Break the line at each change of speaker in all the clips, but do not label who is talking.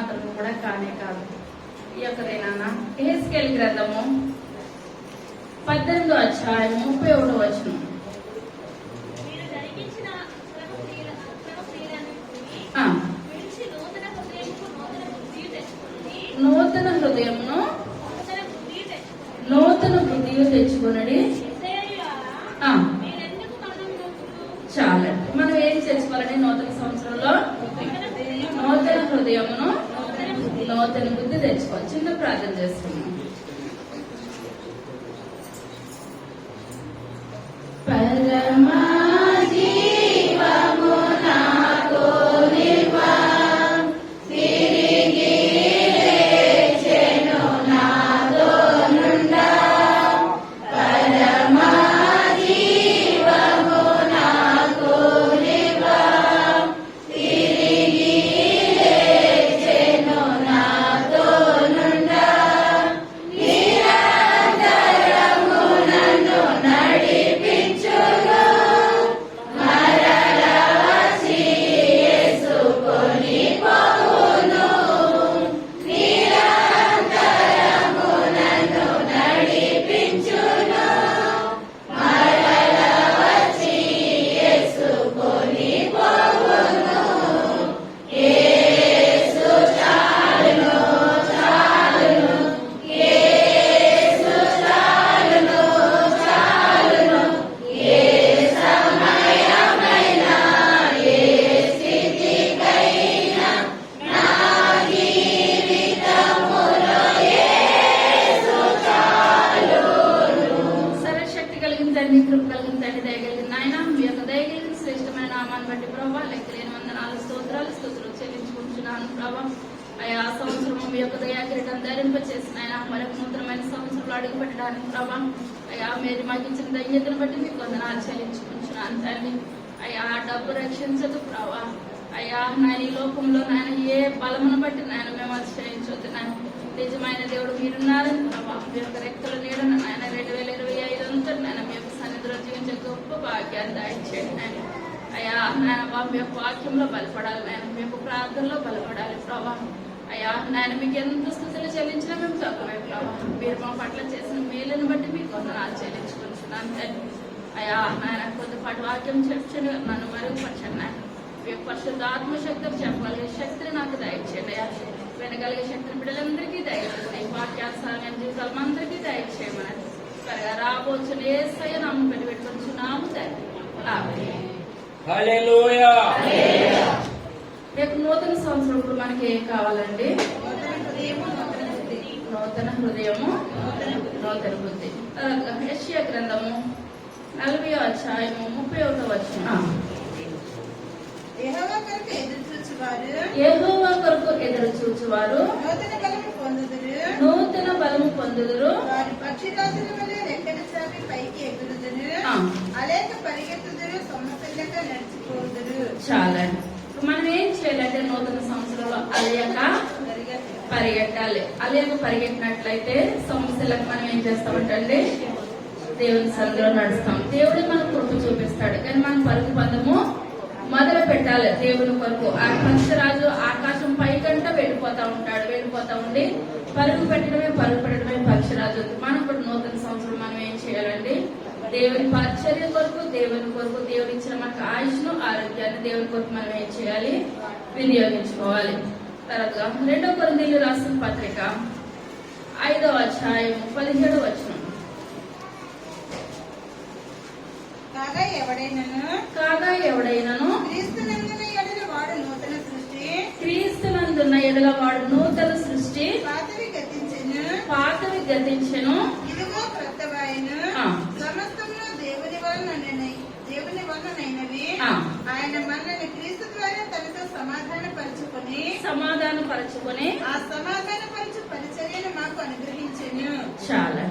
మాత్రం కూడా కానే కాదు. ఈ యొక్కదేనా యెహెజ్కేలు గ్రంథము 18వ అధ్యాయం 31వ వచనం. నూతన హృదయమును నూతన బుద్ధియు తెచ్చుకునడి. చాలండి. మనం ఏం చేసుకోవాలండి? నూతన సంవత్సరంలో నూతన హృదయమును నూతన బుద్ధి తెచ్చుకోవాలి. చిన్న ప్రార్థన చేసుకున్నాం. పరమా అయా సంవత్సరం మీ యొక్క దయాకిరీటం ధరింపచేసిన ఆయన మరొక నూతనమైన సంవత్సరంలో అడుగు పెట్టడానికి ప్రభా అయా మీరు మాకు ఇచ్చిన ధన్యతను బట్టి మీకు వందనాలు చెల్లించుకుంటున్నాను తండ్రి. అయా డబ్బు రక్షించదు ప్రభా. అయ్యా నాయన ఈ లోకంలో నాయన ఏ బలమును బట్టి నాయన మేము అతిశయించొద్దు నాయన. నిజమైన దేవుడు మీరున్నారని ప్రభా. మీ యొక్క రెక్కల నీడను నాయన 2025 అంతా నాయన మీ యొక్క సన్నిధిలో జీవించే గొప్ప భాగ్యాన్ని దయచేయండి నాయన. అయ్యా నాయన బాబు మీ యొక్క వాక్యంలో బలపడాలి నాయన. మీ యొక్క ప్రార్థనలో బలపడాలి ప్రభా. అయ్యా నాయన మీకు ఎంత స్థుతులు చెల్లించినా మేము తక్కువే ప్రభా. మీరు మా పట్ల చేసిన మేలుని బట్టి మీకు వందనాలు చెల్లించుకుంటున్నాను తండ్రి. అయ్యా నాయన కొద్దిపాటి వాక్యం చెప్పని నన్ను మరుగుపరచండి నాయన. మీ పరిశుద్ధ ఆత్మశక్తిని చెప్పగలిగే శక్తిని నాకు దయచేయండి అయ్యా. వినగలిగే శక్తిని బిడ్డలందరికీ దయచేయండి. వాక్యాసారమైన జీవితాలు అందరికీ దయచేయమని త్వరగా రాబోచ్చు యేసయ్య నామం పెట్టుకుంటున్నాము తండ్రి.
హల్లెలూయా.
రేపు నూతన సంవత్సరం ఇప్పుడు మనకి ఏం కావాలండి? నూతన హృదయము నూతన బుద్ధి. యెషయా గ్రంథము 40వ అధ్యాయము 31వ వచనం.
యెహోవా
కొరకు ఎదురు చూచువారు నూతన బలము పొందుదురు.
వారి పక్షిరాజుల వలె రెక్కలు చాపి పైకి ఎగురుదురు. అలేక పరిగెత్తుదురు, సొమ్మసిల్లక నడిచిపోదురు.
చాలండి. మనం ఏం చేయాలంటే నూతన సంవత్సరంలో అలేక పరిగెట్టాలి. అలేక పరిగెట్టినట్లయితే సమస్యలకు మనం ఏం చేస్తామంటే దేవుని సన్నిధిలో నడుస్తాం. దేవుడు మనకు కృప చూపిస్తాడు. కానీ మనం పరుగు పందము మొదలు పెట్టాలి దేవుని కొరకు. ఆ పక్షరాజు ఆకాశం పైకంట వెళ్ళిపోతా ఉండి పరుగు పెట్టడమే పక్షరాజు. మనం కూడా నూతన సంవత్సరం మనం ఏం చేయాలండి? దేవుని పరిచర్య కొరకు దేవుని ఇచ్చిన మనకు ఆయుష్ను ఆరోగ్యాన్ని దేవుని కొరకు మనం ఏం చేయాలి? వినియోగించుకోవాలి. తర్వాత 2 కొరింథీయులకు రాసిన పత్రిక 5వ అధ్యాయం 17వ వచనం.
కాగా ఎవడైనను క్రీస్తునందున్న
ఎడల వాడు నూతన సృష్టి. పాతవి గతించెను
ఇదిగో క్రొత్తవాయెను. సమస్తమును దేవుని వలనైనవి. ఆయన మనల్ని క్రీస్తు ద్వారా తనతో సమాధానపరచుకొని ఆ సమాధానపరచు పరిచర్యను మాకు అనుగ్రహించెను.
చాలా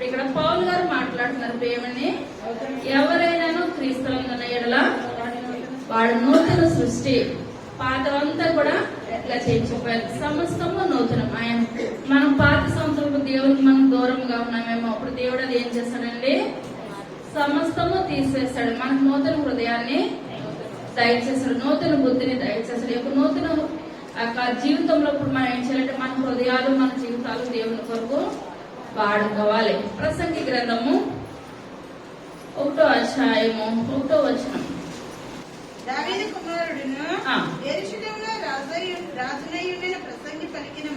ఇక్కడ పౌలు గారు మాట్లాడుతున్నారు ఏమని? ఎవరైనాను క్రీస్తునందున్న ఎడల వాడు నూతన సృష్టి. పాతవంతా కూడా గతించిపోయారు, సమస్తము నూతనం. ఆయన మనం పాత సంవత్సరం దేవునికి మనం దూరంగా ఉన్నామేమో, అప్పుడు దేవుడు అది ఏం చేస్తాడండి? సమస్తము తీసేస్తాడు. మనకు నూతన హృదయాన్ని దయచేస్తాడు, నూతన బుద్ధిని దయచేస్తాడు. నూతన ఆ యొక్క జీవితంలో ఇప్పుడు మనం ఏం చేయాలంటే మన హృదయాలు మన జీవితాలు దేవుని కొరకు వాడుకోవాలి. ప్రసంగి గ్రంథము 1వ అధ్యాయము 1వ వచనం.
దావీదు కుమారుడును
ఆ.
యెరూషలేములో రాజునై ఉండిన ప్రసంగి పలికిన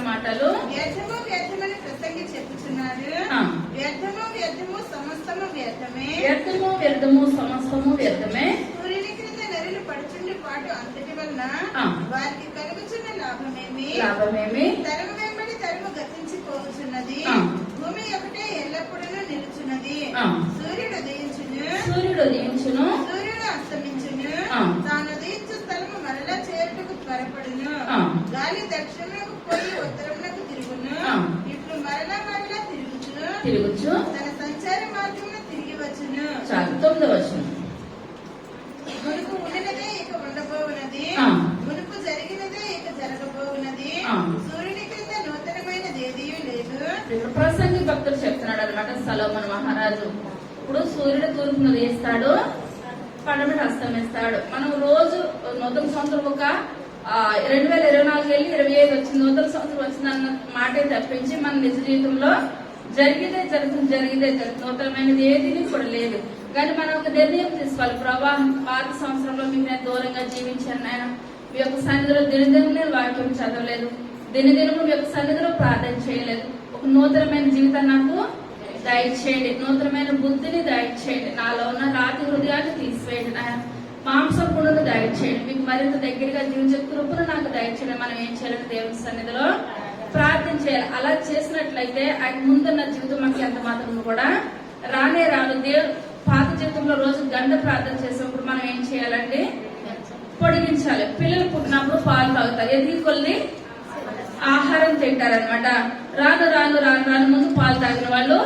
మాటలు వ్యర్థము వ్యర్థమని ప్రసంగి చెప్పుచున్నాడు.
ఆ.
వ్యర్థము వ్యర్థము సమస్తము వ్యర్థమే.
వ్యర్థము సమస్తము వ్యర్థమే.
సూర్యుని క్రింద నరులు పడుచుండి పాటు అంతటి వలన
ఆ.
వారికి కలుగుచున్న లాభమేమి? తరము వెంబడి తరము గతించిపోవచ్చున్నది.
ఆ.
భూమి ఒకటే ఎల్లప్పుడూ నిలుచున్నది.
ఆ.
సూర్యుడు ఉదయించును, సూర్యుడు అస్తమించును.
ఆ.
తాను ఉదయించు స్థలము మరలా చేరుటకు త్వరపడును.
ఆ.
గాలి దక్షిణమునకు పోయి ఉత్తరమునకు తిరుగును.
ఆ.
ఇప్పుడు మరలా
తిరుగుచు
తన సంచార మార్గమున తిరిగి వచ్చును.
చాలు. 9వ వచనం.
మునుపు ఉండినదే ఇక ఉండబోవున్నది.
ఆ.
మునుపు జరిగినదే ఇక జరగబోవున్నది.
ఆ.
సూర్యుని క్రింద నూతనమైనది ఏదీ లేదు.
ఇప్పుడు ప్రసంగి భక్తులు చెప్తున్నాడు అనమాట సొలొమోను మహారాజు. ఇప్పుడు సూర్యుడు తూర్పును ఉదయిస్తాడు, పడమట అస్తమిస్తాడు. మనం రోజు నూతన సంవత్సరం ఒక 2024 వెళ్ళి 25 వచ్చింది, నూతన సంవత్సరం వచ్చిందన్న మాటే తప్పించి మన నిజ జీవితంలో జరిగితే జరుగుతుంది. నూతనమైనది ఏది కూడా లేదు. కానీ మనం ఒక నిర్ణయం తీసుకోవాలి. ప్రభా, పాత సంవత్సరంలో మీకు నేను దూరంగా జీవించాను నాయన. మీ యొక్క సన్నిధిలో దినదినం నేను వాక్యం చదవలేదు, దినదినము మీ యొక్క సన్నిధిలో ప్రార్థన చేయలేదు. ఒక నూతనమైన జీవితాన్ని నాకు దయచేయండి, నూతనమైన బుద్ధిని దయచేయండి, నాలో ఉన్న రాతి హృదయాన్ని తీసివేయండి నాయన. మాంసం పుణ్ణును దయచేయండి, మీకు మరింత దగ్గరగా జీవించే కృపను నాకు దయచేయండి. మనం ఏం చేయాలంటే దేవుని సన్నిధిలో ప్రార్థన చేయాలి. అలా చేసినట్లయితే ఆయన ముందున్న జీవితం మనకి ఎంత మాత్రం కూడా రాను. దేవుడు పాత జీవితంలో రోజు గంట ప్రార్థన చేసినప్పుడు మనం ఏం చేయాలండి? పొడిగించాలి. పిల్లలు పుట్టినప్పుడు పాలు తాగుతారు, ఎదిగి కొద్ది ఆహారం తింటారనమాట. రాను ముందు పాలు తాగిన వాళ్ళు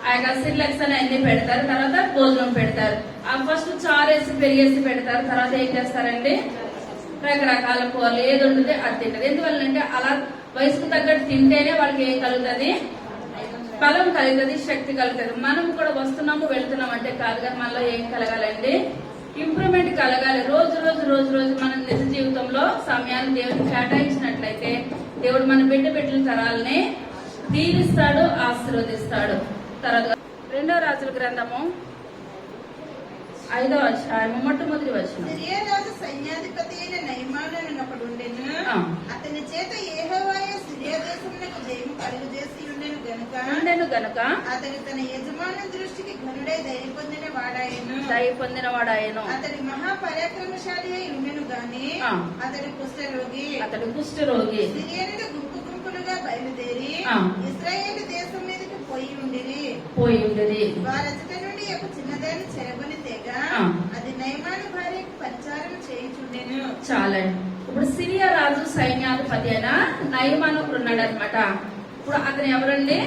ఆ యొక్క సిర్లెక్స్ అని అన్ని పెడతారు, తర్వాత భోజనం పెడతారు. ఆ ఫస్ట్ చారేసి పెరిగేసి పెడతారు, తర్వాత ఏం చేస్తారండి? రకరకాల కూరలు ఏది ఉంటుంది అది తింటారు. ఎందువల్లంటే అలా వయసుకు తగ్గట్టు తింటేనే వాళ్ళకి ఏం కలుగుతుంది? బలం కలుగుతుంది, శక్తి కలుగుతుంది. మనం కూడా వస్తున్నాము వెళ్తున్నాం అంటే కాదు, కానీ మనలో ఏం కలగాలండి? ఇంప్రూవ్మెంట్ కలగాలి. రోజు మన నిజ జీవితంలో సమయాన్ని దేవుడికి కేటాయించినట్లయితే దేవుడు మన బిడ్డల తరాలని దీవిస్తాడు, ఆశీర్వదిస్తాడు. తర్వాత 2వ రాజుల గ్రంథము 5వ అధ్యాయము మొట్టమొదటి వచనం.
సిరియా రాజు సైన్యాధిపతి అయిన నయమాను ఒకడు ఉండెను. అతని చేత యెహోవాయే సిరియా దేశమునకు జయము కలుగజేసి ఉండెను గనుక అతడు తన యజమాని దృష్టికి ఘనుడై దయ పొందిన వాడాయను. అతడి మహాపరాక్రమశాలి అయి ఉండెను గాని అతడు కుష్ఠరోగి. సిరియనులు గుంపులుగా బయలుదేరి ఇశ్రాయేలు దేశం మీదకి పోయి ఉండిరి. వారచట నుండి ఒక చిన్నదాన్ని చెరగొని తెగ అది నయమాను భార్యకు పరిచారం చేయుచుండెను.
చాలండి. ఇప్పుడు సిరియా రాజు సైన్యాధిపతి అయిన నయమాను ఉన్నాడు అనమాట. ఇప్పుడు అతను ఎవరండి?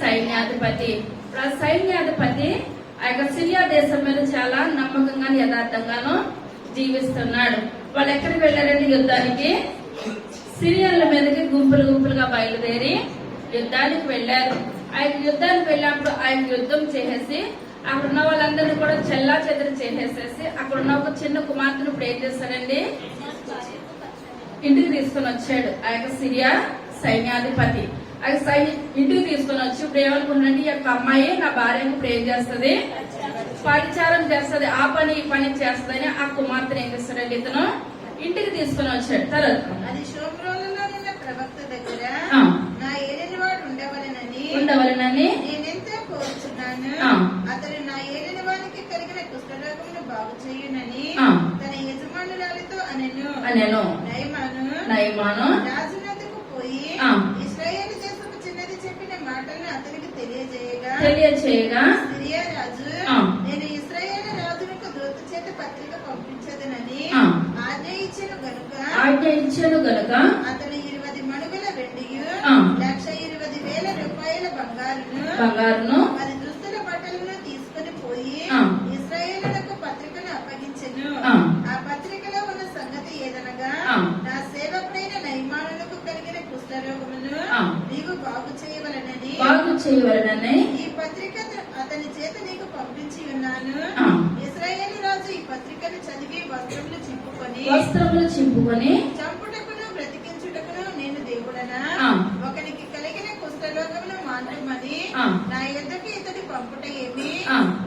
సైన్యాధిపతి. ఇప్పుడు ఆ సైన్యాధిపతి ఆ యొక్క సిరియా దేశం మీద చాలా నమ్మకంగా యథార్థంగాను జీవిస్తున్నాడు. వాళ్ళు ఎక్కడికి వెళ్ళారండి? యుద్ధానికి. సిరియన్ల మీదకి గుంపులుగా బయలుదేరి యుద్ధానికి వెళ్లారు. ఆయన యుద్ధానికి వెళ్ళినప్పుడు ఆయన యుద్ధం చేసేసి అక్కడ ఉన్న వాళ్ళందరినీ కూడా చెల్లా చెదరి చేసేసేసి అక్కడ ఉన్న ఒక చిన్న కుమార్తెను ఇప్పుడు ఏం చేస్తాడండి? ఇంటికి తీసుకుని వచ్చాడు. ఆ యొక్క సిరియా సైన్యాధిపతి ఇంటికి తీసుకుని వచ్చి ఇప్పుడు ఏమనుకున్నాడు? ఈ యొక్క అమ్మాయి నా భార్యకు ఇప్పుడు ఏం చేస్తుంది? పరిచారం చేస్తుంది, ఆ పని ఈ పని చేస్తుందని ఆ కుమార్తెను ఏం చేస్తాడండి? ఇతను ఇంటికి తీసుకుని వచ్చాడు. తర్వాత
అది శోభ్రోలలో ఉన్న ప్రవక్త దగ్గర నా ఏలినవాడు
ఉండవలనని
నేనెంతో కోరుచున్నాను. అతడు నా ఏలినవానికి కలిగిన కుష్ఠరోగమును బాగు చేయునని తన యజమానురాలితో అనెను. నయమాను రాజునందుకు పోయి ఇశ్రాయేలు దేశపు చిన్నది చెప్పిన మాటలను అతనికి తెలియజేయగా సిరియా రాజు నేను ఇశ్రాయేలు రాజునకు దూత చేత పత్రిక పంపించదనని ఆజ్ఞ ఇచ్చెను గనుక అతను 20 మణుగుల వెండియు 1,20,000 రూపాయల బంగారును 10 దుస్తుల బట్టలను తీసుకుని పోయి ఇశ్రాయేలులకు పత్రికను అప్పగించెను. ఆ పత్రికలో ఉన్న సంగతి ఏదనగా నా సేవకుడైన నయమానులకు కలిగిన కుష్ఠరోగమును నీవు బాగు చేయవలనని ఈ పత్రిక అతని చేత నీకు పంపించి ఉన్నాను. ఇశ్రాయేలు రాజు ఈ పత్రికను చదివి వస్త్రములు చింపుకొని
చింపుకొని
చంపుటకును బ్రతికించుటకును నేను దేవుడనా ఒకనికి కలిగిన కుష్ఠరోగమును మాన్పుమని నా యొద్దకు ఇతడు పంపుట ఏమి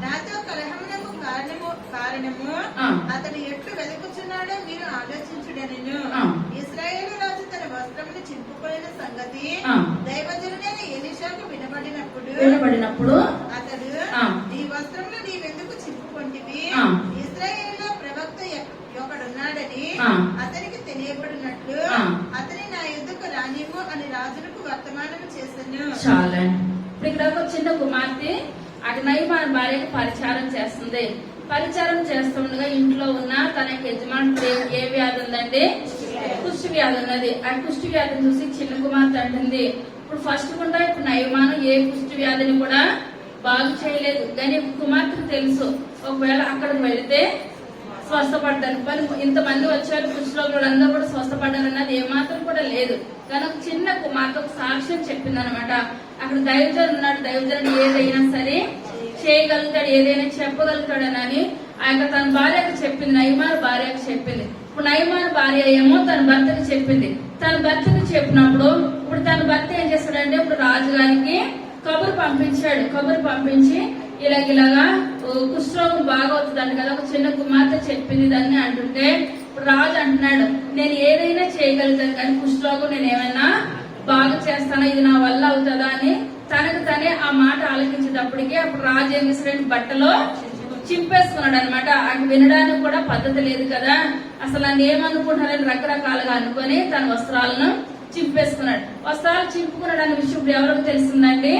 నాతో కలహమునకు కారణము అతడు ఎట్లు వెతుకుచున్నాడో మీరు ఆలోచించుడనెను. ఇశ్రాయేలు రాజు తన వస్త్రమును చింపుకొనిన సంగతి దైవజనుడైన ఎలీషాకు వినబడినప్పుడు అతడు నీ వస్త్రమును నీవెందుకు చింపుకొంటివి? ఇశ్రాయేలులో ప్రవక్త ఒకడున్నాడని అతనికి తెలియబడినట్లు అతని నా యుద్ధకు రానివ్వు అని రాజులకు వర్తమానం చేశాను.
చాలా ఇప్పుడు ఇక్కడ ఒక చిన్న కుమార్తె అటు నయమాను భార్యకు పరిచారం చేస్తుంది. పరిచారం చేస్తుండగా ఇంట్లో ఉన్న తన యజమానుడు ఏ వ్యాధి ఉందండి? కుష్టి వ్యాధి ఉన్నది. ఆ కుష్టి వ్యాధిని చూసి చిన్న కుమార్తె అంటుంది, ఇప్పుడు ఫస్ట్ కూడా ఇప్పుడు నయమాను ఏ కుష్టి వ్యాధిని కూడా బాగు చేయలేదు, కానీ కుమార్తెకు తెలుసు ఒకవేళ అక్కడికి వెళితే స్వస్థపడ్డారు. మరి ఇంతమంది వచ్చారు, కుష్ఠరోగులు అందరూ కూడా స్వస్థపడ్డారు అన్నది ఏమాత్రం కూడా లేదు. కానీ ఒక చిన్న కుమార్తె ఒక సాక్ష్యం చెప్పింది అనమాట. అక్కడ దైవజనుడు ఉన్నాడు, దైవజనుడు ఏదైనా సరే చేయగలుగుతాడు, ఏదైనా చెప్పగలుగుతాడనని ఆ యొక్క తన భార్యకు చెప్పింది, నయమాను భార్యకు చెప్పింది. ఇప్పుడు నయమాను భార్య ఏమో తన భర్తకు చెప్పింది. తన భర్తకు చెప్పినప్పుడు ఇప్పుడు తన భర్త ఏం చేస్తాడంటే ఇప్పుడు రాజుగారికి కబురు పంపించాడు. కబురు పంపించి ఇలాగా కుష్ఠరోగం బాగా అవుతుందంట కదా, ఒక చిన్న కుమార్తె చెప్పింది దాన్ని అంటుంటే ఇప్పుడు రాజు అంటున్నాడు, నేను ఏదైనా చేయగలుగుతాను కానీ కుష్ఠరోగం నేను ఏమైనా బాగు చేస్తాను, ఇది నా వల్ల అవుతుందా అని తనకు తనే ఆ మాట ఆలోచించేటప్పటికి అప్పుడు రాజు ఏం చేశాడు, బట్టలో చింపేసుకున్నాడు అనమాట. అది వినడానికి కూడా పద్ధతి లేదు కదా, అసలు నన్ను ఏమనుకుంటారని రకరకాలుగా అనుకుని తన వస్త్రాలను చింపేసుకున్నాడు. వస్త్రాలు చింపుకున్నాడు అనే విషయం ఇప్పుడు ఎవరికి తెలిసిందండి?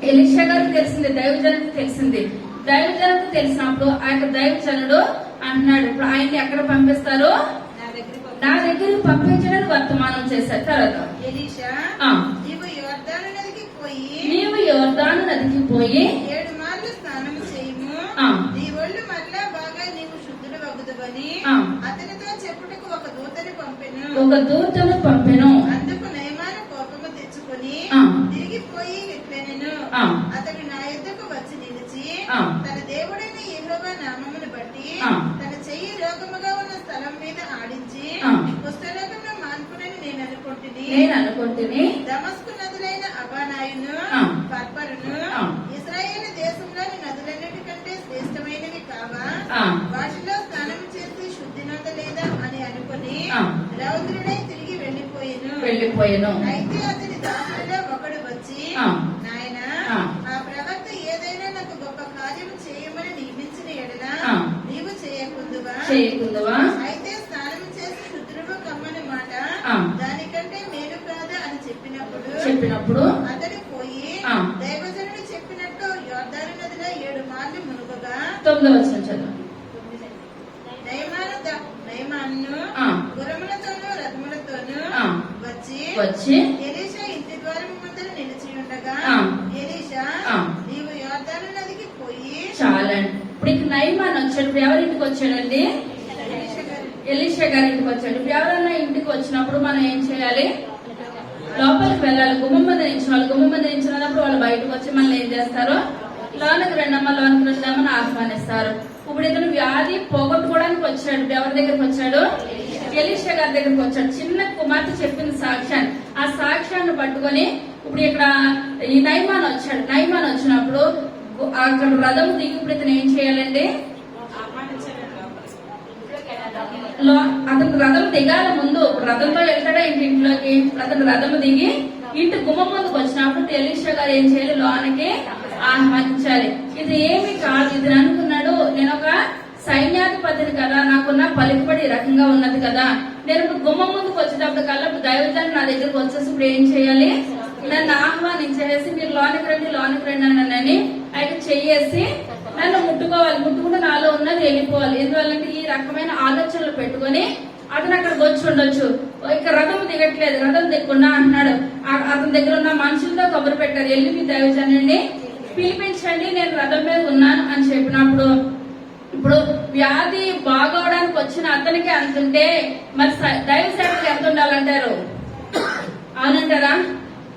ఎలీషా గారికి తెలిసింది, దైవజనుడికి తెలిసింది. దైవజనుడికి తెలిసినప్పుడు ఆ యొక్క దైవజనుడు అంటున్నాడు, ఇప్పుడు ఆయన్ని ఎక్కడ పంపిస్తారు? నా దగ్గరికి పంపించడానికి వర్తమానం చేశారు. తర్వాత
ఎలీషా నీవు
యోర్దాను నదికి పోయి
7 మార్లు స్నానం చేయుము, నీ ఒళ్ళు మరలా బాగా నీవు శుద్ధుడు వగుదువని అతనితో చెప్పుటకు ఒక దూతను పంపెను. అందుకు నయమాను కోపము తెచ్చుకొని తిరిగిపోయి ఇట్లనెను, అతడు నా యుద్ధకు వచ్చి నిలిచి తన దేవుడైన యెహోవా నామమును బట్టి తన చెయ్యి రోగముగా ఉన్న స్థలం మీద ఆడించి కుష్ఠరోగమును మాన్పునని నేను అనుకుంటుని. దమస్కు నదులైన అబానాయును పర్పరును ఇశ్రాయేలు దేశంలోని నదులన్నిటికంటే శ్రేష్టమైనవి కావా? వాటిలో స్నానం చేసి శుద్ధి నొందలేదా అని అనుకుని రౌద్రుడై తిరిగి వెళ్లిపోయాను. అయితే అతని దాసులలో ఒకడు వచ్చి, నాయనా ఆ ప్రవక్త ఏదైనా నాకు గొప్ప కార్యం చేయమని నియమించిన ఎడల నీవు చేయకుందువా? అయితే స్నానం చేసి శుద్ధుడు కమ్మని మాట దానికంటే మేలు కాదా అని చెప్పినప్పుడు అతడు పోయి దైవజనుడు చెప్పినట్టు యోర్దాను నదిలో 7 మార్లు మునుగగా
9వ వచనం
నయమాను గుర్రములతోనూ రథములతోనూ వచ్చి ఎలీషా ఇంటి ద్వారం ముందర నిలిచి ఉండగా ఎలీషా నీవు యోర్దాను నదికి పోయి
చాలండి. ఇప్పుడు ఇక నయమాను వచ్చాడు. ఇప్పుడు ఎవరింటికి వచ్చాడండి? ఎలీషా గారి ఇంటికి వచ్చాడు. ఇప్పుడు ఎవరన్నా ఇంటికి వచ్చినప్పుడు మనం ఏం చేయాలి? లోపలికి వెళ్ళాలి. గుమ్మం మీద నిలిచినప్పుడు వాళ్ళు బయటకు వచ్చి మనల్ని ఏం చేస్తారు? లోనికి రెండమ్మని ఆహ్వానిస్తారు. ఇప్పుడు ఇతను వ్యాధి పోగొట్టుకోవడానికి వచ్చాడు. ఎవరి దగ్గరికి వచ్చాడు? ఎలీషా గారి దగ్గరికి వచ్చాడు. చిన్న కుమార్తె చెప్పింది సాక్ష్యాన్ని, ఆ సాక్ష్యాన్ని పట్టుకొని ఇప్పుడు ఇక్కడ ఈ నయమాను వచ్చాడు. నయమాను వచ్చినప్పుడు అక్కడ రథం దిగి ఇప్పుడు ఇతను ఏం చేయాలండి? అతను రథం దిగాల ముందు రథంలో వెళ్తాడా ఇంట్లోకి? అతను రథం దిగి ఇంటి గుమ్మం ముందుకు వచ్చినప్పుడు ఎలీషా గారు ఏం చేయాలి? లోనికి ఆహ్వానించాలి. ఇది ఏమి కాదు, ఇది అనుకున్నాడు, నేను ఒక సైన్యాధిపతిని కదా, నాకున్న పలుకుబడి రకంగా ఉన్నది కదా, నేను ఇప్పుడు గుమ్మం ముందుకు వచ్చేటప్పుడు కల్లా దైవజనుడు నా దగ్గరకు వచ్చేసి ఇప్పుడు ఏం చేయాలి? నన్ను ఆహ్వానించేసి మీరు లోనికి రండి అని ఆయన చెయ్యేసి నన్ను ముట్టుకుంటే నాలో ఉన్నది వెళ్ళిపోవాలి. ఎందువల్లంటే ఈ రకమైన ఆలోచనలు పెట్టుకొని అతను అక్కడికి వచ్చి ఉండొచ్చు. ఇక రథం దిగట్లేదు, రథం దిగకుండా అంటున్నాడు. అతని దగ్గర ఉన్న మనుషులతో కబురు పెట్టారు, వెళ్ళి మీ దైవజనుడిని పిలిపించండి, నేను రథం మీద ఉన్నాను అని చెప్పినప్పుడు ఇప్పుడు వ్యాధి బాగోవడానికి వచ్చిన అతనికి అంతుంటే మరి దైవ సేవకులు ఎంత ఉండాలంటారు? అవునంటారా?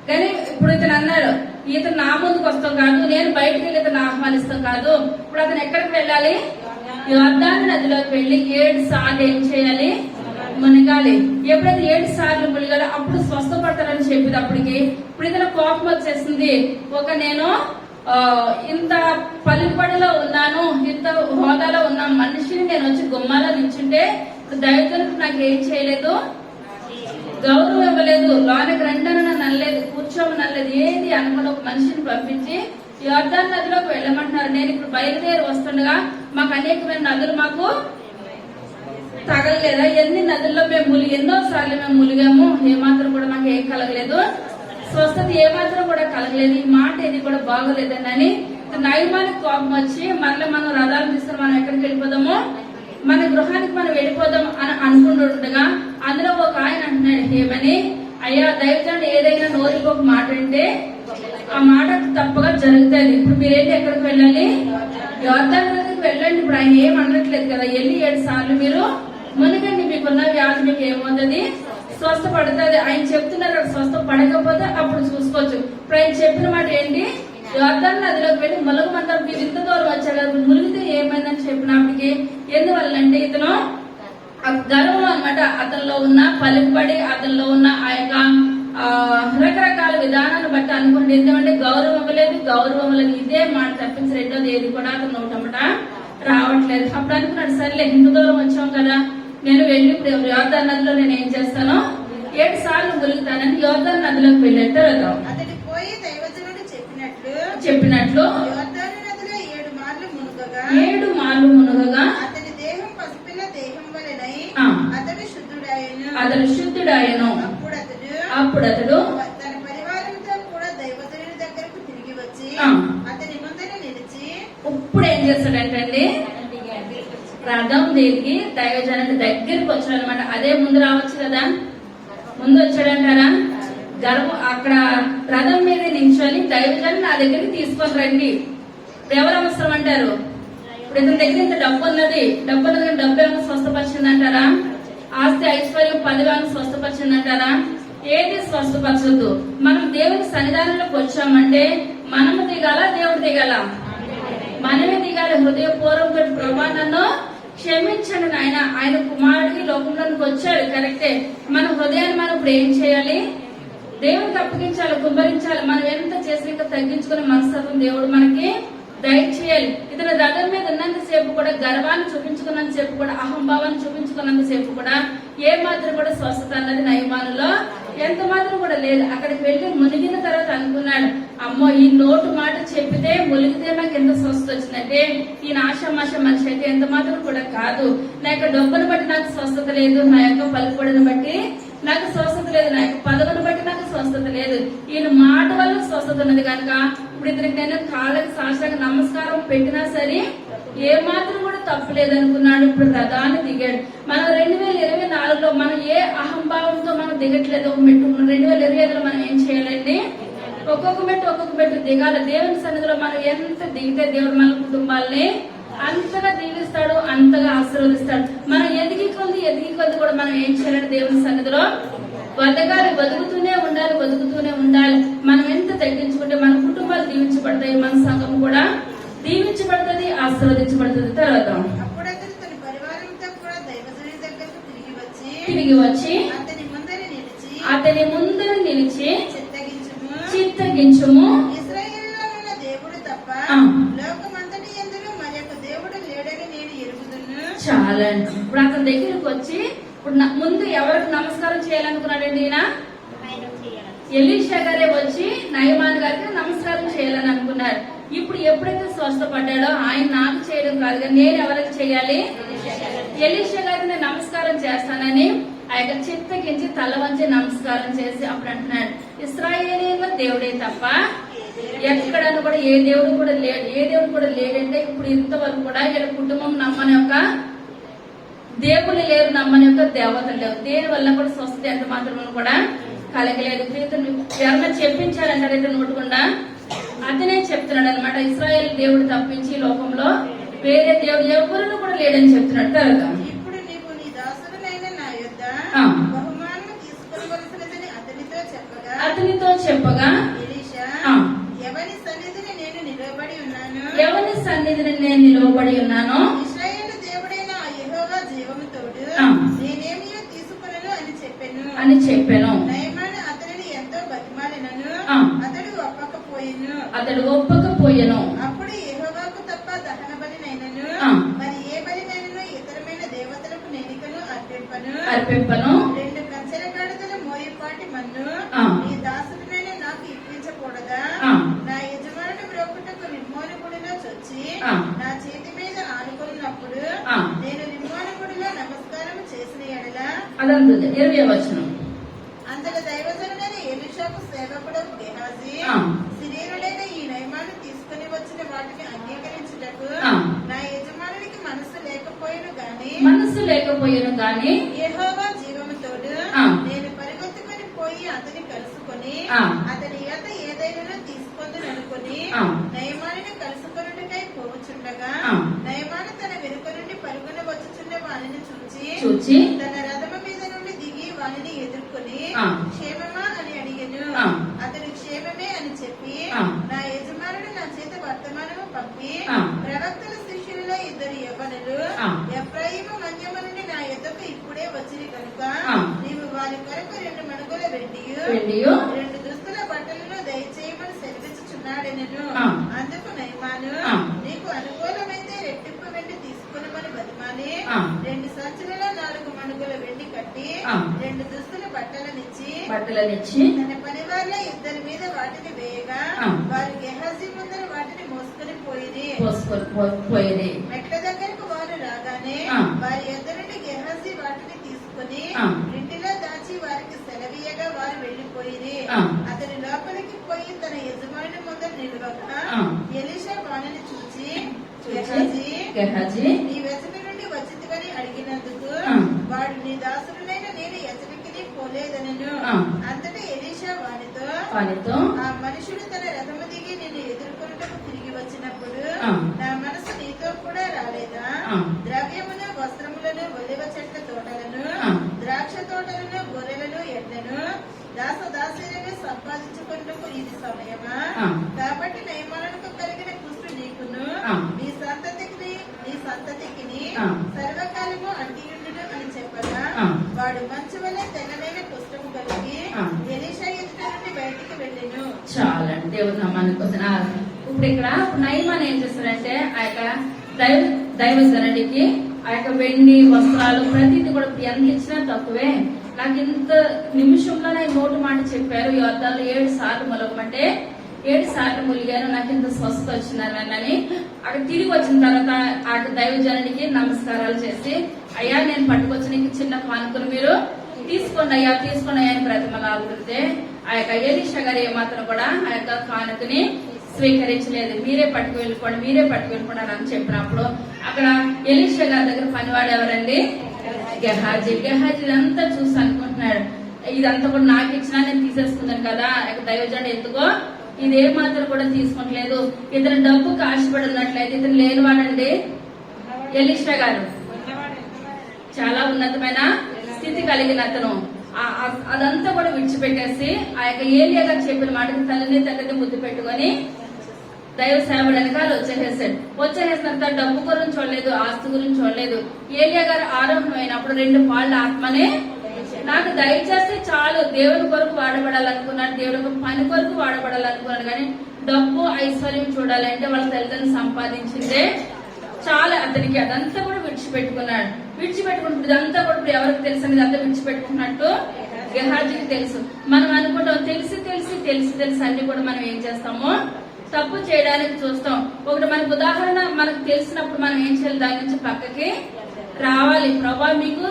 కానీ ఇప్పుడు ఇతను అన్నాడు, ఇతను నా ముందుకు వస్తాం కాదు, నేను బయటకు వెళ్ళి ఇతను ఆహ్వానిస్తాం కాదు. ఇప్పుడు అతను ఎక్కడికి వెళ్ళాలి? యోర్దాను నదిలోకి వెళ్ళి 7 సార్లు ఏం చేయాలి? మునగాలి. ఎప్పుడైతే 7 సార్లు మునగాలి అప్పుడు స్వస్థపడతారని చెప్పేటప్పటికి ఇప్పుడు ఇతను కోపం వచ్చేసింది. నేను ఇంత పలుకుబడిలో ఉన్నాను, ఇంత హోదాలో ఉన్న మనిషిని నేను వచ్చి గుమ్మాలో నిల్చుంటే దైవజనులకు నాకు ఏం చేయలేదు, గౌరవం ఇవ్వలేదు, లోనకి రెండన నల్లలేదు, కూర్చోమనలేదు, ఏది అనుకున్న ఒక మనిషిని పంపించి యోర్దాను నదిలోకి వెళ్ళమంటున్నారు. నేను ఇప్పుడు బయలుదేరి వస్తుండగా మాకు అనేకమైన నదులు మాకు తగలలేదా? ఎన్ని నదుల్లో మేము ఎన్నో సార్లు మేము ములిగాము, ఏమాత్రం కూడా మాకు ఏం కలగలేదు, స్వస్థత ఏమాత్రం కూడా కలగలేదు, ఈ మాట ఏది కూడా బాగోలేదని నయమానికి కోపం వచ్చి మరలా మనం రథాలు తీసుకుని మనం ఎక్కడికి వెళ్ళిపోదామో మన గృహానికి మనం వెళ్ళిపోదాం అని అనుకుంటుండగా అందులో ఒక ఆయన అంటున్నాడు, ఏమని, అయ్యా దైవజనుడు ఏదైనా నోరికి ఒక మాట అంటే ఆ మాట తప్పగా జరుగుతుంది. ఇప్పుడు మీరేంటి ఎక్కడికి వెళ్ళాలి? యోర్దాను నదికి వెళ్ళండి. ఇప్పుడు ఆయన ఏం అనట్లేదు కదా, వెళ్ళి 7 సార్లు మీరు మునగండి, మీకున్న వ్యాధి మీకు ఏమవుతుంది, స్వస్థపడుతుంది. ఆయన చెప్తున్నారు, స్వస్థపడకపోతే అప్పుడు చూసుకోవచ్చు. ఇప్పుడు ఆయన చెప్పిన మాట ఏంటి? యోర్దాను నదిలోకి వెళ్ళి ములగమంటారు. మీరు ఇంత దూరం వచ్చారు, మునిగితే ఏమైందని చెప్పినప్పటికి ఎందువల్లంటే ఇతను గర్వం అన్నమాట. అతనిలో ఉన్న పలుకుబడి, అతనిలో ఉన్న ఆ యొక్క రకరకాల విధానాన్ని బట్టి అనుకుంటే ఎందుకంటే గౌరవం ఇవ్వలేదు, గౌరవం ఇవ్వలేదు, ఇదే మాట తప్పించి రెండోది ఏది కూడా అతను నోటమాట రావట్లేదు. అప్పుడు అనుకున్నాడు, సర్లే ఇంత దూరం వచ్చాం కదా, నేను వెళ్ళి ఇప్పుడు యోర్దాను నదిలో నేను ఏం చేస్తాను, 7 సార్లు ములుగుతానని యోర్దాను నదిలోకి వెళ్ళాడు. తర్వాత చెప్పినట్లు
యోర్దాను నదిలో 7
మార్లు మునుగగా
అతని దేహం పసిపిల్ల దేహం వలెనై
అతడు శుద్ధుడాయను. అప్పుడు అతడు
తన పరివారంతో కూడా దైవజనుడి దగ్గరకు తిరిగి వచ్చి అతని ముందర నిలిచి
ఇప్పుడు ఏం చేస్తాడంటే రథం దిగి దైవజనుడి దగ్గరికి వచ్చాడు అనమాట. అదే ముందు రావచ్చు కదా, ముందు వచ్చాడంటారా? అక్కడ రథం మీద నించొని దైవజనుడు నా దగ్గరికి తీసుకొని రండి, ఎవరు అవసరం అంటారు? ఇప్పుడు ఇతని దగ్గర ఇంత డబ్బు ఉన్నది, డబ్బు ఏమో స్వస్థపరిచింది అంటారా? ఆస్తి ఐశ్వర్యం పదవాన్ని స్వస్థపరిచింది అంటారా? ఏది స్వస్థపరచదు. మనం దేవుని సన్నిధానంలోకి వచ్చామంటే మనము దిగాల, దేవుడు దిగాల, మనమే దిగాలి. హృదయపూర్వక ప్రభా నన్ను క్షమించండి నాయన, ఆయన కుమారుడికి లోకంలోకి వచ్చాడు కరెక్టే. మన హృదయాన్ని మనం ఇప్పుడు ఏం చేయాలి? దేవుడికి అప్పగించాలి, కుమ్మరించాలి. మనం ఎంత చేసి ఇంకా తగ్గించుకునే మనస్తత్వం దేవుడు మనకి దయచేయాలి. ఇతను రథం మీద ఉన్నంత సేపు కూడా గర్వాన్ని చూపించుకున్నంత సేపు కూడా అహంభావాన్ని చూపించుకున్నంత సేపు కూడా ఏ మాత్రం కూడా స్వస్థత అన్నది నయమానులో ఎంత మాత్రం కూడా లేదు. అక్కడికి వెళ్లి మునిగిన తర్వాత అనుకున్నాడు, అమ్మో ఈ నోటు మాట చెప్పితే మునిగితే నాకు ఎంత స్వస్థత వచ్చిందంటే ఈ ఆషామాష మనిషి అయితే ఎంత మాత్రం కూడా కాదు. నా యొక్క డబ్బును బట్టి నాకు స్వస్థత లేదు, నా యొక్క పలుకుబడిని బట్టి నాకు స్వస్థత లేదు, నా యొక్క పదవిని బట్టి నాకు స్వస్థత లేదు, ఈయన మాట వల్ల స్వస్థత ఉన్నది కనుక ఇప్పుడు ఇతనికి నేను కాళ్ళకి సాష్టాంగ నమస్కారం పెట్టినా సరే ఏ మాత్రం కూడా తప్పు లేదనుకున్నాడు. ఇప్పుడు రథాన్ని దిగాడు. మనం 2024లో మనం ఏ అహంభావంతో మనం దిగట్లేదు. ఒక మెట్టు 2025లో మనం ఏం చేయాలండి? ఒక్కొక్క మెట్టు దిగాలి. దేవుని సన్నిధిలో మనం ఎంత దిగితే దేవుడు మన కుటుంబాలని అంతగా దీవిస్తాడు, అంతగా ఆశీర్వదిస్తాడు. మనం ఎదిగి కొద్ది కూడా మనం ఏం చేయాలంటే దేవుని సన్నిధిలో బతుకుతూనే ఉండాలి. మనం ఎంత తగ్గించుకుంటే మన కుటుంబాలు దీవించబడతాయి, మన సంఘం కూడా దీవించబడుతుంది, ఆశీర్వదించబడుతుంది. తర్వాత తిరిగి వచ్చి అతని ముందర నిలిచి చిత్తగించుము, చాలా. ఇప్పుడు అతని దగ్గరకు వచ్చి ఇప్పుడు ముందు ఎవరికి నమస్కారం చేయాలనుకున్నాడండి? ఈయన ఎలీషా గారే వచ్చి నయమాన్ గారికి నమస్కారం చేయాలని అనుకున్నారు. ఇప్పుడు ఎప్పుడైతే స్వస్థపడ్డాడో ఆయన నాకు చేయడం కాదు కానీ నేను ఎవరికి చేయాలి? ఎలీషా గారిని నమస్కారం చేస్తానని ఆ యొక్క చిత్తగించి తల వంచి నమస్కారం చేసి అప్పుడు అంటున్నాడు, ఇశ్రాయేలీయుల దేవుడే తప్ప ఎక్కడన్నా కూడా ఏ దేవుడు కూడా లేడంటే ఇప్పుడు ఇంతవరకు కూడా వీళ్ళ కుటుంబం నమ్మని యొక్క దేవుళ్ళు లేరు, నమ్మని యొక్క దేవతలు లేవు. దేని వల్ల కూడా స్వస్థత ఎంత మాత్రం కూడా కలగలేదు. ఎవరన్నా చెప్పించాడంటారు అయితే నోటుకుండా అతనే చెప్తున్నాడు అనమాట. ఇశ్రాయేల్ దేవుడు తప్పించి లోకంలో వేరే దేవుడు ఎవరు కూడా లేడని చెప్తున్నాడు. తర్వాత అతనితో చెప్పగా ఎవరి సన్నిధిని నేను నిలవబడి ఉన్నానో ఒప్పకపోయెను.
అప్పుడు యెహోవాకు తప్ప దహన బలినైనను మరి ఏ బలినైనను ఇతరమైన దేవతలకు నేనికను అర్పింపను. 2 కంచెల గాడిదల మోయపాటి మన్ను నీ దాసుడినైన నాకు ఇప్పించకూడదా? నా యజమానుడు మ్రొక్కుటకు రిమ్మోను గుడిలో చొచ్చి నా చేతి మీద ఆనుకున్నప్పుడు నేను రిమ్మోను గుడిలో నమస్కారం చేసిన ఎడల
అదంతుంది 20వ వచనం.
అంతట దైవజనుడైన ఎలీషాకు సేవకుడు గెహాజీ శరీరుడైన ఈ నయమాన్ని తీసుకుని వచ్చిన వాటిని అంగీకరించుటకు నా యజమానునికి మనసు లేకపోయేను గాని యెహోవా జీవముతోడు నేను పరిగెత్తుకుని పోయి అతని కలుసుకొని అతని యొద్ద ఏదైనా తీసుకొందుననుకొని నయమానిని కలుసుకొనుటకై పోవుచుండగా నయమాను తన వెనుక నుండి పరుగున వచ్చుచున్న వానిని చూచి తన రథము మీద నుండి దిగి వానిని ఎదుర్కొని క్షేమమా అని అడిగెను. అతడు క్షేమమే అని చెప్పి నా యజమానుడు నా చేత వర్తమానము పంపి ప్రవక్తల శిష్యులలో 2 యవ్వనులు ఎఫ్రాయిము మన్యము నుండి నా యొద్దకు ఇప్పుడే వచ్చిరి కనుక నీవు వారి కొరకు 2 మణుగుల వెండియు 2 దుస్తుల బట్టలను దయచేయమని సెలవిచ్చుచున్నాడెనను. అందుకు నయమాను నీకు అనుకూలమైతే రెట్టింపు వెండి తీసుకునమని బతిమాలి 2 సంచులలో 4 మణుగుల వెండి కట్టి 2 దుస్తుల బట్టలనిచ్చి తన పనివారిలో 2 మీద వాటిని వేయగా వారు గెహాజీ ముందర వాటిని మోసుకొని పోయిరి. మెట్ల దగ్గరకు వారు రాగానే వారి యొద్ద నుండి గెహాజీ వాటిని తీసుకుని ఇంటిలో దాచి వారికి సెలవీయగా వారు వెళ్లిపోయిరి. అతని లోపలికి పోయి తన యజమాని ముందర నిలవగా ఎలీషా వానిని చూచి గెహాజీ నీ వెచని నుండి వచ్చితివని అడిగినందుకు వాడు నీ దాసుడునైన నేను ఎచనికి పోలేదనను. అంతటా ఎలీషా వానితో ఆ మనుషుడు తన రథము దిగి నిన్ను ఎదుర్కొనుటకు తిరిగి వచ్చినప్పుడు నా మనసు నీతో కూడా రాలేదా? ద్రవ్యమును వస్త్రములను ఒలివ చెట్ల తోటలను ద్రాక్ష తోటలను గొర్రెలను ఎడ్లను దాసదాసీలను సంపాదించుకున్నకు ఇది సమయమా? కాబట్టి నయమానుకు కలిగిన కుష్టు నీకును నీ సంతతికి సర్వకాలము అంటియుండును అని చెప్పగా వాడు మంచు వల్ల తెల్లమైన కుష్టము కలిగి ఎలీషా ఎదుట నుండి బయటికి వెళ్ళెను.
చాలండి దేవుని నామానికి వందనాలు. ఇప్పుడు ఇక్కడ నయమాన్ ఏం చేస్తాడంటే ఆ యొక్క దైవజనుడికి ఆ యొక్క వెండి వస్త్రాలు ప్రతిదీ కూడా ఎంత ఇచ్చినా తక్కువే. నాకు ఇంత నిమిషంలో నాకు నోటు మాట చెప్పారు. ఈ అర్థాలు 7 సార్లు మొలగమంటే 7 సార్లు ములిగాను, నాకు ఇంత స్వస్థత వచ్చిందని అక్కడ తిరిగి వచ్చిన తర్వాత ఆ దైవజనుడికి నమస్కారాలు చేసి అయ్యా నేను పట్టుకొచ్చి నీకు చిన్న కానుకలు మీరు తీసుకోండి అయ్యా అని బ్రతిమలాడుతుంటే ఆ యొక్క ఎలీషా గారు ఏమాత్రం కూడా ఆ యొక్క కానుకని స్వీకరించలేదు. మీరే పట్టుకు వెళ్ళిపోండి అని చెప్పినప్పుడు అక్కడ ఎలీషా గారి దగ్గర పనివాడు ఎవరండి? గెహాజీ ఇదంతా చూసి అనుకుంటున్నాడు ఇదంతా కూడా నాకు ఇచ్చినా నేను తీసేసుకున్నాను కదా. దైవజనుడు ఎందుకో ఇదే మాత్రం కూడా తీసుకుంటలేదు. ఇతను డబ్బుకు ఆశపడి ఉన్నట్లయితే ఇతను లేనివాడండి. ఎలీషా గారు చాలా ఉన్నతమైన స్థితి కలిగిన అతను అదంతా కూడా విడిచిపెట్టేసి ఆ యొక్క ఏలియా గారు చెప్పిన మాటకి తల్లిని ముద్దు పెట్టుకొని దైవ సేవడు వెనకాల వచ్చేసిన డబ్బు గురించి చూడలేదు, ఆస్తి గురించి చూడలేదు. ఏలియా గారు ఆరోహణం అయినప్పుడు 2 పాళ్ళ ఆత్మనే నాకు దయచేస్తే చాలు, దేవుని కొరకు వాడబడాలనుకున్నాడు, దేవుని పని కొరకు వాడబడాలనుకున్నాడు. కానీ డబ్బు ఐశ్వర్యం చూడాలంటే వాళ్ళ తల్లిదండ్రులు సంపాదించిందే చాలా అతనికి. అదంతా కూడా విడిచిపెట్టుకున్నాడు. ఇదంతా కూడా ఇప్పుడు ఎవరికి తెలుసు అని ఇదంతా విడిచిపెట్టుకున్నట్టు గెహాజీకి తెలుసు. మనం అనుకుంటాం తెలిసి అన్ని కూడా మనం ఏం చేస్తామో తప్పు చేయడానికి చూస్తాం. ఒకటి మనకు ఉదాహరణ మనకు తెలిసినప్పుడు మనం ఏం చేయాలి? దాని నుంచి పక్కకి రావాలి. ప్రభా మీకు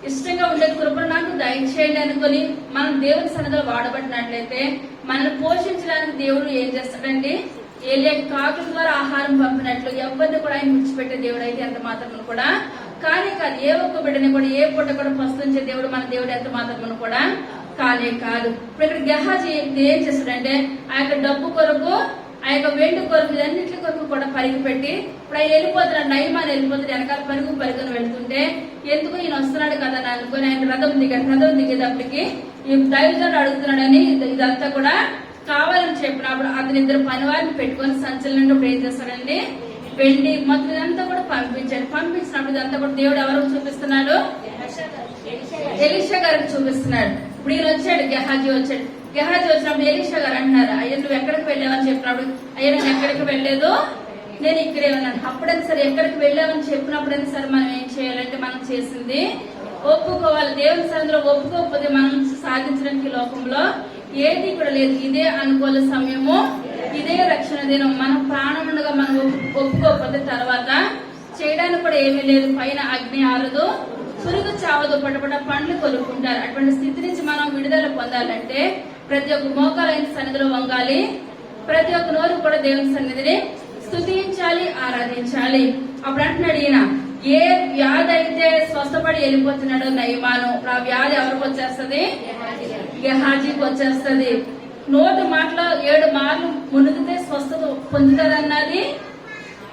ఇష్టంగా ఉండే కృపను నాకు దయచేయండి అనుకుని మనం దేవుని సన్నిధిలో వాడబడినట్లయితే మనల్ని పోషించడానికి దేవుడు ఏం చేస్తాడండి? ఏలియా కాకుల ద్వారా ఆహారం పంపినట్లు ఎవరిని కూడా ఆయన విడిచిపెట్టే దేవుడు అయితే ఎంత మాత్రం కూడా కానే కాదు. ఏ ఒక్క బిడ్డని కూడా ఏ పూట కూడా పస్తుంచే దేవుడు మన దేవుడు ఎంత మాత్రం కూడా కానే కాదు. ఇప్పుడు ఇక్కడ గెహాజీ ఏం చేస్తాడంటే ఆ యొక్క డబ్బు కొరకు ఆ యొక్క వెండి కొరకు అన్నింటి కొరకు కూడా పరిగి పెట్టి ఇప్పుడు ఆయన వెళ్ళిపోతున్నాడు. నయమాన్ వెళ్ళిపోతాడు. వెనకాల పరుగుని వెళ్తుంటే ఎందుకు ఈయన వస్తున్నాడు కదా అని అనుకుని ఆయన రథం దిగేటప్పటికి ఈ దైవజనుడు అడుగుతున్నాడని ఇదంతా కూడా కావాలని చెప్పినప్పుడు అతని 2 పనివారిని పెట్టుకొని సంచల నుండి ఏం చేస్తాడండి? వెండి మొత్తం ఇదంతా కూడా పంపించినప్పుడు ఇదంతా కూడా దేవుడు ఎవరికి చూపిస్తున్నాడు? ఎలీషా గారికి చూపిస్తున్నాడు. ఇప్పుడు ఈయన వచ్చాడు, గెహాజీ వచ్చినప్పుడు ఎలీషా గారు అంటున్నారు అయ్యా నువ్వు ఎక్కడికి వెళ్ళావని వెళ్ళావని చెప్పినప్పుడు అయ్యా నేను ఎక్కడికి వెళ్ళలేదు, నేను ఇక్కడే ఉన్నాను. అప్పుడైనా సరే ఎక్కడికి వెళ్ళామని చెప్పినప్పుడైనా సరే మనం ఏం చేయాలంటే మనం చేసింది ఒప్పుకోవాలి. దేవుని సన్నిధిలో ఒప్పుకోకపోతే మనం సాధించడానికి లోకంలో ఏది కూడా లేదు. ఇదే అనుకూల సమయము, ఇదే రక్షణ దినం. మనం ప్రాణం ఉండగా మనం ఒప్పుకోకపోతే తర్వాత చేయడానికి కూడా ఏమీ లేదు. పైన అగ్ని ఆరదు, పురుగు చావదు, పటపట పండ్లు కొలుకుంటారు. అటువంటి స్థితి నుంచి మనం విడుదల పొందాలంటే ప్రతి ఒక్క మోకాలైన సన్నిధిలో వంగాలి, ప్రతి ఒక్క నోరు కూడా దేవుని సన్నిధిని స్తుతించాలి, ఆరాధించాలి. అప్పుడు అంటున్నాడు ఈయన, ఏ వ్యాధి అయితే స్వస్థపడి వెళ్ళిపోతున్నాడో నయమాను, ఆ వ్యాధి ఎవరికి వచ్చేస్తుంది? గెహాజీకి వచ్చేస్తుంది. నోటి మాటలో 7 మార్లు మునిగితే స్వస్థత పొందుతుందన్నది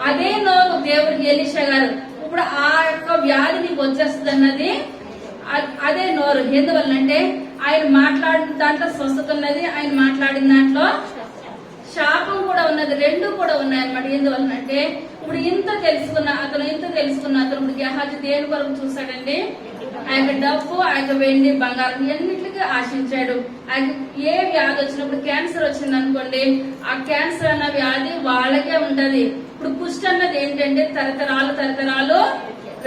అదే నోరు దేవుడికి ఎలీషా గారు. ఇప్పుడు ఆ యొక్క వ్యాధి నీకు వచ్చేస్తుంది అన్నది అదే నోరు. ఎందువల్లంటే ఆయన మాట్లాడిన దాంట్లో స్వస్థత ఉన్నది, ఆయన మాట్లాడిన దాంట్లో శాపం కూడా ఉన్నది, 2 కూడా ఉన్నాయన్నమాట. ఎందువల్లంటే ఇప్పుడు ఇంత తెలుసుకున్న అతను ఇప్పుడు గెహాజీ దేని కొరకు చూశాడండి? ఆ యొక్క డబ్బు, ఆ యొక్క వెండి, బంగారం ఎన్నిటికీ ఆశించాడు. ఏ వ్యాధి వచ్చినప్పుడు క్యాన్సర్ వచ్చింది అనుకోండి, ఆ క్యాన్సర్ అన్న వ్యాధి వాళ్ళకే ఉంటది. ఇప్పుడు కుష్టి అన్నది ఏంటంటే తరతరాలు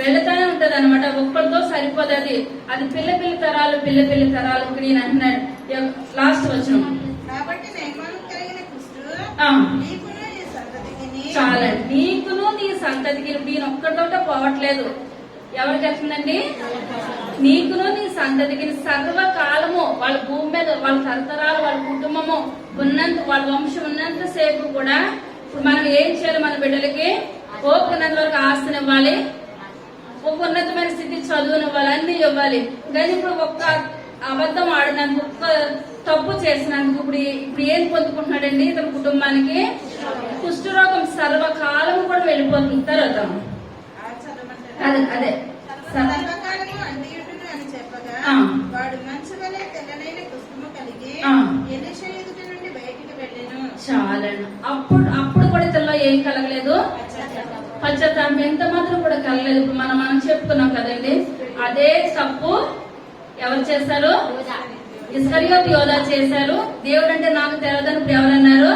వెళతానే ఉంటది అనమాట. ఒక్కరితో సరిపోదు. అది పిల్ల తరాలు. ఇక్కడ ఈయన అంటున్నాడు లాస్ట్ వచ్చిన
కాబట్టి
చాలా నీకును నీ సంతతికి. ఈయన ఒక్కరితోటే పోవట్లేదు. ఎవరికి వస్తుందండి? నీకును నీ సంతతికి సర్వకాలము, వాళ్ళ భూమి మీద వాళ్ళ తరతరాలు, వాళ్ళ కుటుంబము ఉన్నంత, వాళ్ళ వంశం ఉన్నంత సేపు కూడా ఇప్పుడు మనం ఏం చేయాలి? మన బిడ్డలకి ఓపుకున్నంత వరకు ఆస్తిని ఇవ్వాలి, ఒక ఉన్నతమైన స్థితి చదువునివ్వాలి, అన్ని ఇవ్వాలి. కానీ ఇప్పుడు ఒక్క అబద్ధం ఆడినందుకు, ఒక్క తప్పు చేసినందుకు ఇప్పుడు ఏం పొందుకుంటున్నాడండి? ఇతని కుటుంబానికి కుష్ఠరోగం సర్వకాలం కూడా వెళ్ళిపోతుంది. తర్వాత అదే
వాడు మంచి వలె తెల్లనైన కుష్ఠము కలిగి ఎలీషా ఎదుట నుండి బయటికి వెళ్ళెను.
చాలండి. అప్పుడు కూడా ఇతనిలో ఏం కలగలేదు? పశ్చాత్తాపం ఎంత మాత్రం కూడా కలగలేదు. ఇప్పుడు మనం చెప్పుకున్నాం కదండి, అదే తప్పు ఎవరు చేశారు? ఇస్కరియోతు యోధా చేశారు. దేవుడు అంటే నాకు తెలియదని ఇప్పుడు ఎవరన్నారు?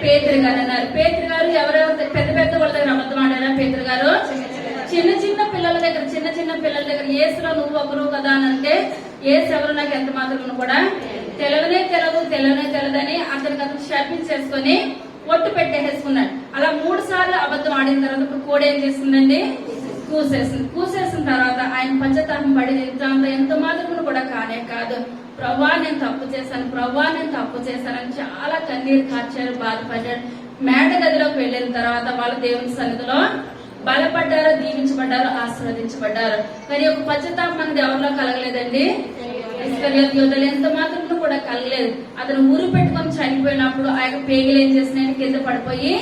పేతురు గారు అన్నారు. పేతురు గారు ఎవరెవరు పెద్ద వాళ్ళ దగ్గర అబద్ధం ఆడారా? పేతురు గారు చిన్న పిల్లల దగ్గర ఏసులో నువ్వు ఒకరు కదా అని అంటే, ఏసు ఎవరు నాకు ఎంత మాత్రం కూడా తెలియదని అతను శాపించేసుకొని ఒట్టు పెట్టేసుకున్నాడు. అలా 3 సార్లు అబద్ధం ఆడిన తర్వాత ఇప్పుడు కోడి ఏం చేస్తుందండి? కూసేసిన తర్వాత ఆయన పశ్చాత్తాపం పడి ఎంత మాత్రం కూడా కానే కాదు. ప్రభా నేను తప్పు చేశానని చాలా కన్నీరు కార్చారు, బాధపడ్డాడు. మేడ గదిలోకి వెళ్ళిన తర్వాత వాళ్ళ దేవుని సన్నిధిలో బలపడ్డారు, దీవించబడ్డారు, ఆశీర్వదించబడ్డారు. కానీ ఒక పశ్చాత్తాపం అనేది ఎవరిలో కలగలేదండి? ఇస్కరియోతు యోధులు ఎంత మాత్రం కూడా కలగలేదు. అతను ఊరు పెట్టుకొని చనిపోయినప్పుడు ఆ యొక్క పేగులు ఏం చేసినాయని కింద పడిపోయి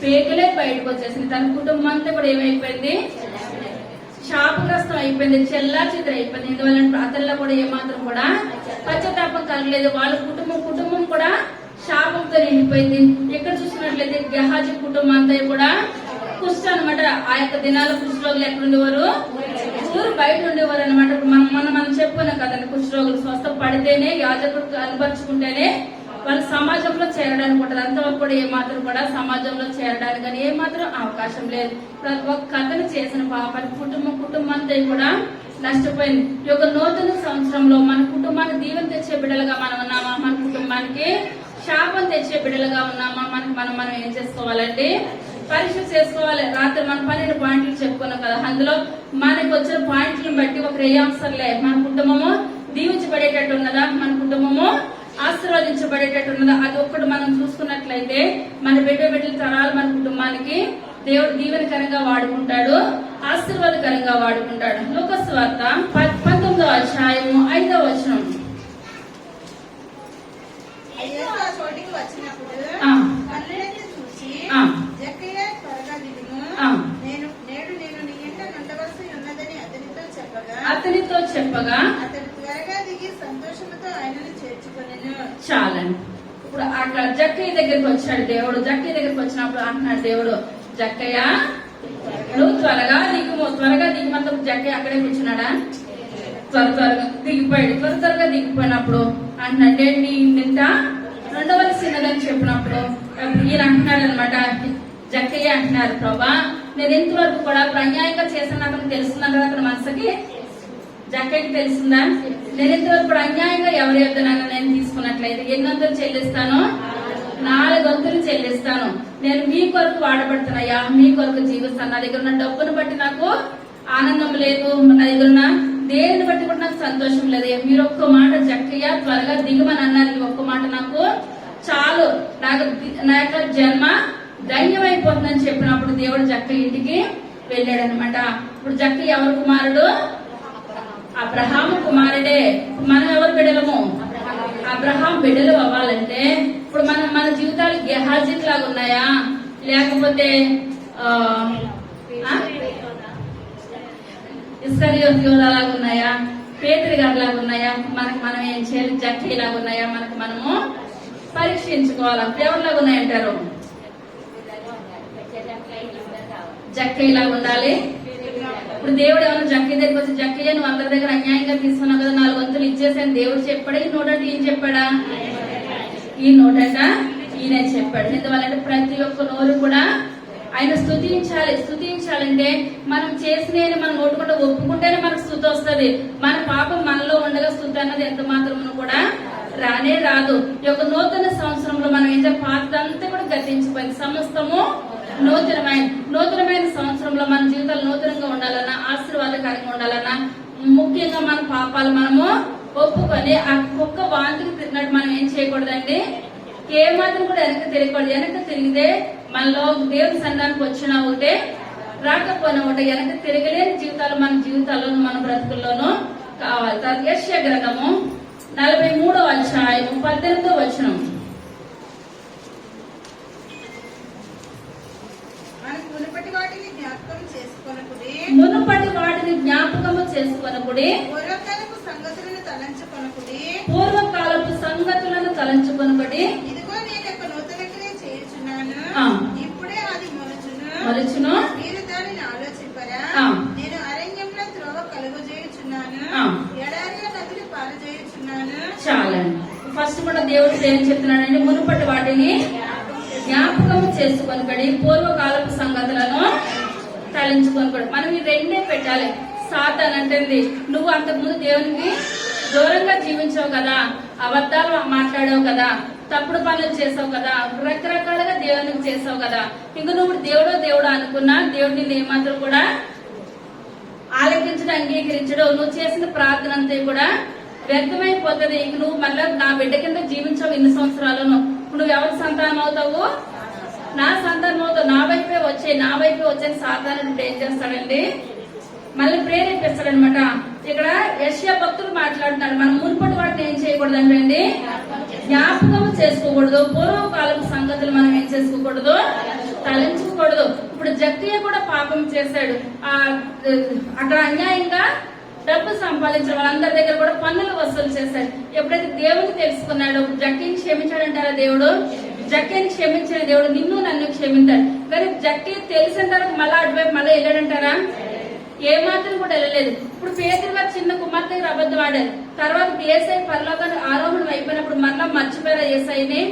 పేగులే బయటకు వచ్చేసింది. తన కుటుంబం అంతా కూడా ఏమైపోయింది? శాపగ్రస్తం అయిపోయింది, చెల్లాచెదరు అయిపోయింది. ఎందువల్ల అతనిలో కూడా ఏమాత్రం కూడా పశ్చాత్తాపం కలగలేదు. వాళ్ళ కుటుంబం కూడా శాపంతో నిండిపోయింది. ఎక్కడ చూసినట్లయితే గెహాజీ కుటుంబం అంతా కూడా కుష్ఠ అనమాట. ఆ యొక్క దినాల కుష్ఠరోగులు ఎక్కడ ఉండేవారు? ఊరు బయట ఉండేవారు అనమాట. మనం చెప్పుకున్నాం కదండి, కుష్ఠరోగులు స్వస్థ పడితేనే, యాజకుడు అనుపరుచుకుంటేనే వాళ్ళు సమాజంలో చేరడానికి ఉంటుంది. అంతవరకు కూడా ఏమాత్రం కూడా సమాజంలో చేరడానికి కానీ ఏమాత్రం అవకాశం లేదు. ఒక కథను చేసిన పాపానికి కుటుంబం అంతా కూడా నష్టపోయింది. ఈ యొక్క నూతన సంవత్సరంలో మన కుటుంబాన్ని దీవెన తెచ్చే బిడ్డలుగా మనం ఉన్నామా? మన కుటుంబానికి శాపం తెచ్చే బిడ్డలుగా ఉన్నామా? మనం ఏం చేసుకోవాలండి? పరీక్ష చేసుకోవాలి. రాత్రి మనం 12 పాయింట్లు చెప్పుకున్నాం కదా, అందులో మనకు వచ్చిన పాయింట్లను బట్టి ఒక రేయాంసర్లే మన కుటుంబము దీవించబడేటట్టు ఉన్నదా, మన కుటుంబము ఆశీర్వదించబడేటట్టున్నదా, అది ఒక్కటి మనం చూసుకున్నట్లయితే మన బిడ్డల తరాలు మన కుటుంబానికి దేవుడు దీవెనకరంగా వాడుకుంటాడు, ఆశీర్వాదకరంగా వాడుకుంటాడు. లూకా సువార్త 19వ అధ్యాయము 5వ వచనం. అతనితో చెప్పగా
అతడు త్వరగా దిగి సంతోషంతో ఆయనను చేర్చుకొనెను.
చాలండి. ఇప్పుడు అక్కడ జక్కయ్య దగ్గరికి వచ్చాడు దేవుడు. జక్కయ్య దగ్గరికి వచ్చినప్పుడు అంటున్నాడు దేవుడు, జక్కయ్య నువ్వు త్వరగా దిగిమంతా. జక్కయ్య అక్కడే కూర్చున్నాడా? త్వరగా దిగిపోయాడు. త్వరగా దిగిపోయినప్పుడు అంటున్నాడు, నీ ఇంటింట ఉండవలసినదని చెప్పినప్పుడు ఈయన అంటున్నాడు అనమాట, జక్కయ్య అంటున్నారు, ప్రభా నేను ఇంతవరకు కూడా ఇప్పుడు అన్యాయంగా చేసిన అతను తెలుస్తున్నాను కదా అతని మనసుకి. జక్కయ్యకి తెలుస్తుందా? నేను ఇంతవరకు కూడా అన్యాయంగా ఎవరి యొద్దనైనా నేను తీసుకున్నట్లయితే ఎన్ని వంతులు చెల్లిస్తాను? 4 వంతులు చెల్లిస్తాను. నేను మీ కొరకు వాడబడుతున్నాయా, మీ కొరకు జీవిస్తాను. నా దగ్గర ఉన్న డబ్బును బట్టి నాకు ఆనందం లేదు, నా దగ్గర ఉన్న దేనిని బట్టి కూడా నాకు సంతోషం లేదు. మీరు ఒక్క మాట జక్కయ్య త్వరగా దిగుమని అన్నారు. ఈ ఒక్క మాట నాకు చాలు, నా యొక్క జన్మ ధన్యమైపోతుందని చెప్పినప్పుడు దేవుడు జక్కయ్య ఇంటికి వెళ్ళాడు అనమాట. ఇప్పుడు జక్కయ్య ఎవరు కుమారుడు? అబ్రహాము కుమారుడే. మనం ఎవరు బిడ్డలము? అబ్రహాం బిడ్డలు అవ్వాలంటే ఇప్పుడు మన జీవితాలు గెహాజీత్ లాగా ఉన్నాయా, లేకపోతే ఇస్కరియోతు లాగా ఉన్నాయా, పేతురు గారి లాగా ఉన్నాయా? మనం ఏం చేయాలి? జక్కయ్య లాగా ఉన్నాయా? మనము పరీక్షించుకోవాలి. ఎవరిలాగా ఉన్నాయంటారు? జక్కయ్య లాగా ఉండాలి. ఇప్పుడు దేవుడు ఏమన్నా జక్కయ్య దగ్గరికి వచ్చి, జక్కయ్య నువ్వు అందరి దగ్గర అన్యాయంగా తీసుకున్నావు కదా, 4 వంతులు ఇచ్చేసాను దేవుడు చెప్పాడా? ఈ నోటంటే ఈయన చెప్పాడా? ఈ నోటంట ఈయన చెప్పాడు. ఎందువల్లంటే ప్రతి ఒక్క నోరు కూడా ఆయన స్తుతించాలి. స్తుతించాలంటే మనం చేసిన మనం నోటుకుంటే ఒప్పుకుంటేనే మనకు స్తుతి వస్తుంది. మన పాపం మనలో ఉండగా స్తుతి అన్నది ఎంత మాత్రమును కూడా రానే రాదు. ఈ యొక్క నూతన సంవత్సరంలో మనం ఏం చేయాలి? పాతదంతా కూడా గతించిపోయింది, సమస్తము నూతనమైన సంవత్సరంలో మన జీవితాలు నూతనంగా ఉండాలన్నా, ఆశీర్వాదకరంగా ఉండాలన్నా, ముఖ్యంగా మన పాపాలు మనము ఒప్పుకొని ఆ కుక్క వాంతికి తిరిగినట్టు మనం ఏం చేయకూడదండి? ఏమాత్రం కూడా వెనక్కి తిరగకూడదు. వెనక్కి తిరిగితే మనలో దేవుని సన్నిధానికి వచ్చినా ఒకటే, రాకపోయినా ఒకటే. వెనక్కి తిరగలేని జీవితాలు మన జీవితాల్లోనూ మన బ్రతుకుల్లోనూ కావాలి. తర్వాత యెషయా గ్రంథము 43వ అధ్యాయం 18వ వచనం.
మునుపటి వాటిని జ్ఞాపకము చేసుకొనకుడి,
పూర్వకాలపు సంగతులను తలంచుకొనకుడి.
ఇదిగో నేను ఒక నూతన క్రియ చేయుచున్నాను, ఇప్పుడే అది
మొలచును,
మీరు దానిని ఆలోచింపరా? నేను అరణ్యంలో త్రోవ కలుగజేయుచున్నాను, ఎడారిలో నదులు పారజేయుచున్నాను.
చాలండి. ఫస్ట్ కూడా దేవుడు ఏం చెప్తున్నాడండి? మునుపటి వాటిని జ్ఞాపకము చేసుకొనకడి, పూర్వకాలపు సంగతులను తలంచుకొనకడు. మనం ఈ రెండే పెట్టాలి. సాతాన్ అంటుంది, నువ్వు అంతకుముందు దేవునికి దూరంగా జీవించావు కదా, అబద్ధాలు మాట్లాడావు కదా, తప్పుడు పనులు చేసావు కదా, రకరకాలుగా దేవునికి చేసావు కదా, ఇంక నువ్వు దేవుడు అనుకున్నా దేవుడిని ఏమాత్రం కూడా ఆలకించడం అంగీకరించడం, నువ్వు చేసిన ప్రార్థన అంతా కూడా వ్యర్థమైపోతుంది. ఇంక నువ్వు మళ్ళీ నా బిడ్డ కింద జీవించావు ఇన్ని సంవత్సరాలను, నువ్వు ఎవరి సంతానం అవుతావు? నా సంతానం అవుతావు. నా వైపే వచ్చే సాతానుడు ఏం చేస్తాడండి? మళ్ళీ ప్రేరేపిస్తాడనమాట. ఇక్కడ యెషయా భక్తులు మాట్లాడుతున్నాడు, మనం మునుపటి వాటిని ఏం చేయకూడదండి? జ్ఞాపకం చేసుకోకూడదు. పూర్వకాలపు సంగతులు మనం ఏం చేసుకోకూడదు? తలంచుకోకూడదు. ఇప్పుడు జక్కయ్య కూడా పాపం చేశాడు. అక్కడ అన్యాయంగా డబ్బు సంపాదించిన వాళ్ళందరి దగ్గర కూడా పన్నులు వసూలు చేశాడు. ఎప్పుడైతే దేవుని తెలుసుకున్నాడు, జక్కయ్యని క్షమించాడంటారా దేవుడు? జక్కయ్యని క్షమించిన దేవుడు నిన్ను నన్ను క్షమించాడు. కానీ జక్కయ్య తెలిసిన తర్వాత మళ్ళా అటువైపు మళ్ళీ వెళ్ళాడంటారా? ఏమాత్రం కూడా వెళ్ళలేదు. ఇప్పుడు పేతురు గారు చిన్న కుమార్తె దగ్గర అబద్ధం ఆడారు. తర్వాత ఏసై పరలోకానికి ఆరోహణం అయిపోయినప్పుడు మళ్ళా మర్చిపోయారు ఏసైని.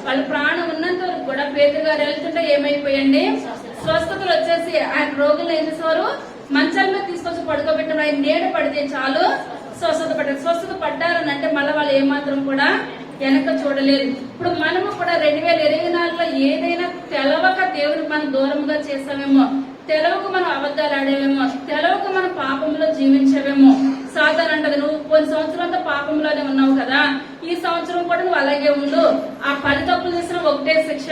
వాళ్ళ ప్రాణం ఉన్నంత వరకు కూడా పేతురు గారు వెళ్తుంటే ఏమైపోయండి? స్వస్థతలు వచ్చేసి ఆయన రోగులు ఏం చేసేవారు? మంచాల మీద తీసుకొచ్చి పడుకోబెట్టిన ఆయన నీడ పడితే చాలు స్వస్థత పడ్డారు. స్వస్థత పడ్డారని అంటే మళ్ళీ వాళ్ళు ఏమాత్రం కూడా వెనక చూడలేదు. ఇప్పుడు మనము కూడా 2024లో ఏదైనా తెలవక దేవుడికి మనం దూరంగా చేసామేమో, తెలవక మనం అబద్ధాలు ఆడేవేమో, తెలవక మనం పాపంలో జీవించేవేమో. సాధారణ అంటది, నువ్వు కొన్ని సంవత్సరాలతో పాపంలోనే ఉన్నావు కదా, ఈ సంవత్సరం కూడా నువ్వు అలాగే ఉండు. ఆ 10 తప్పులు చేసినా ఒకటే శిక్ష,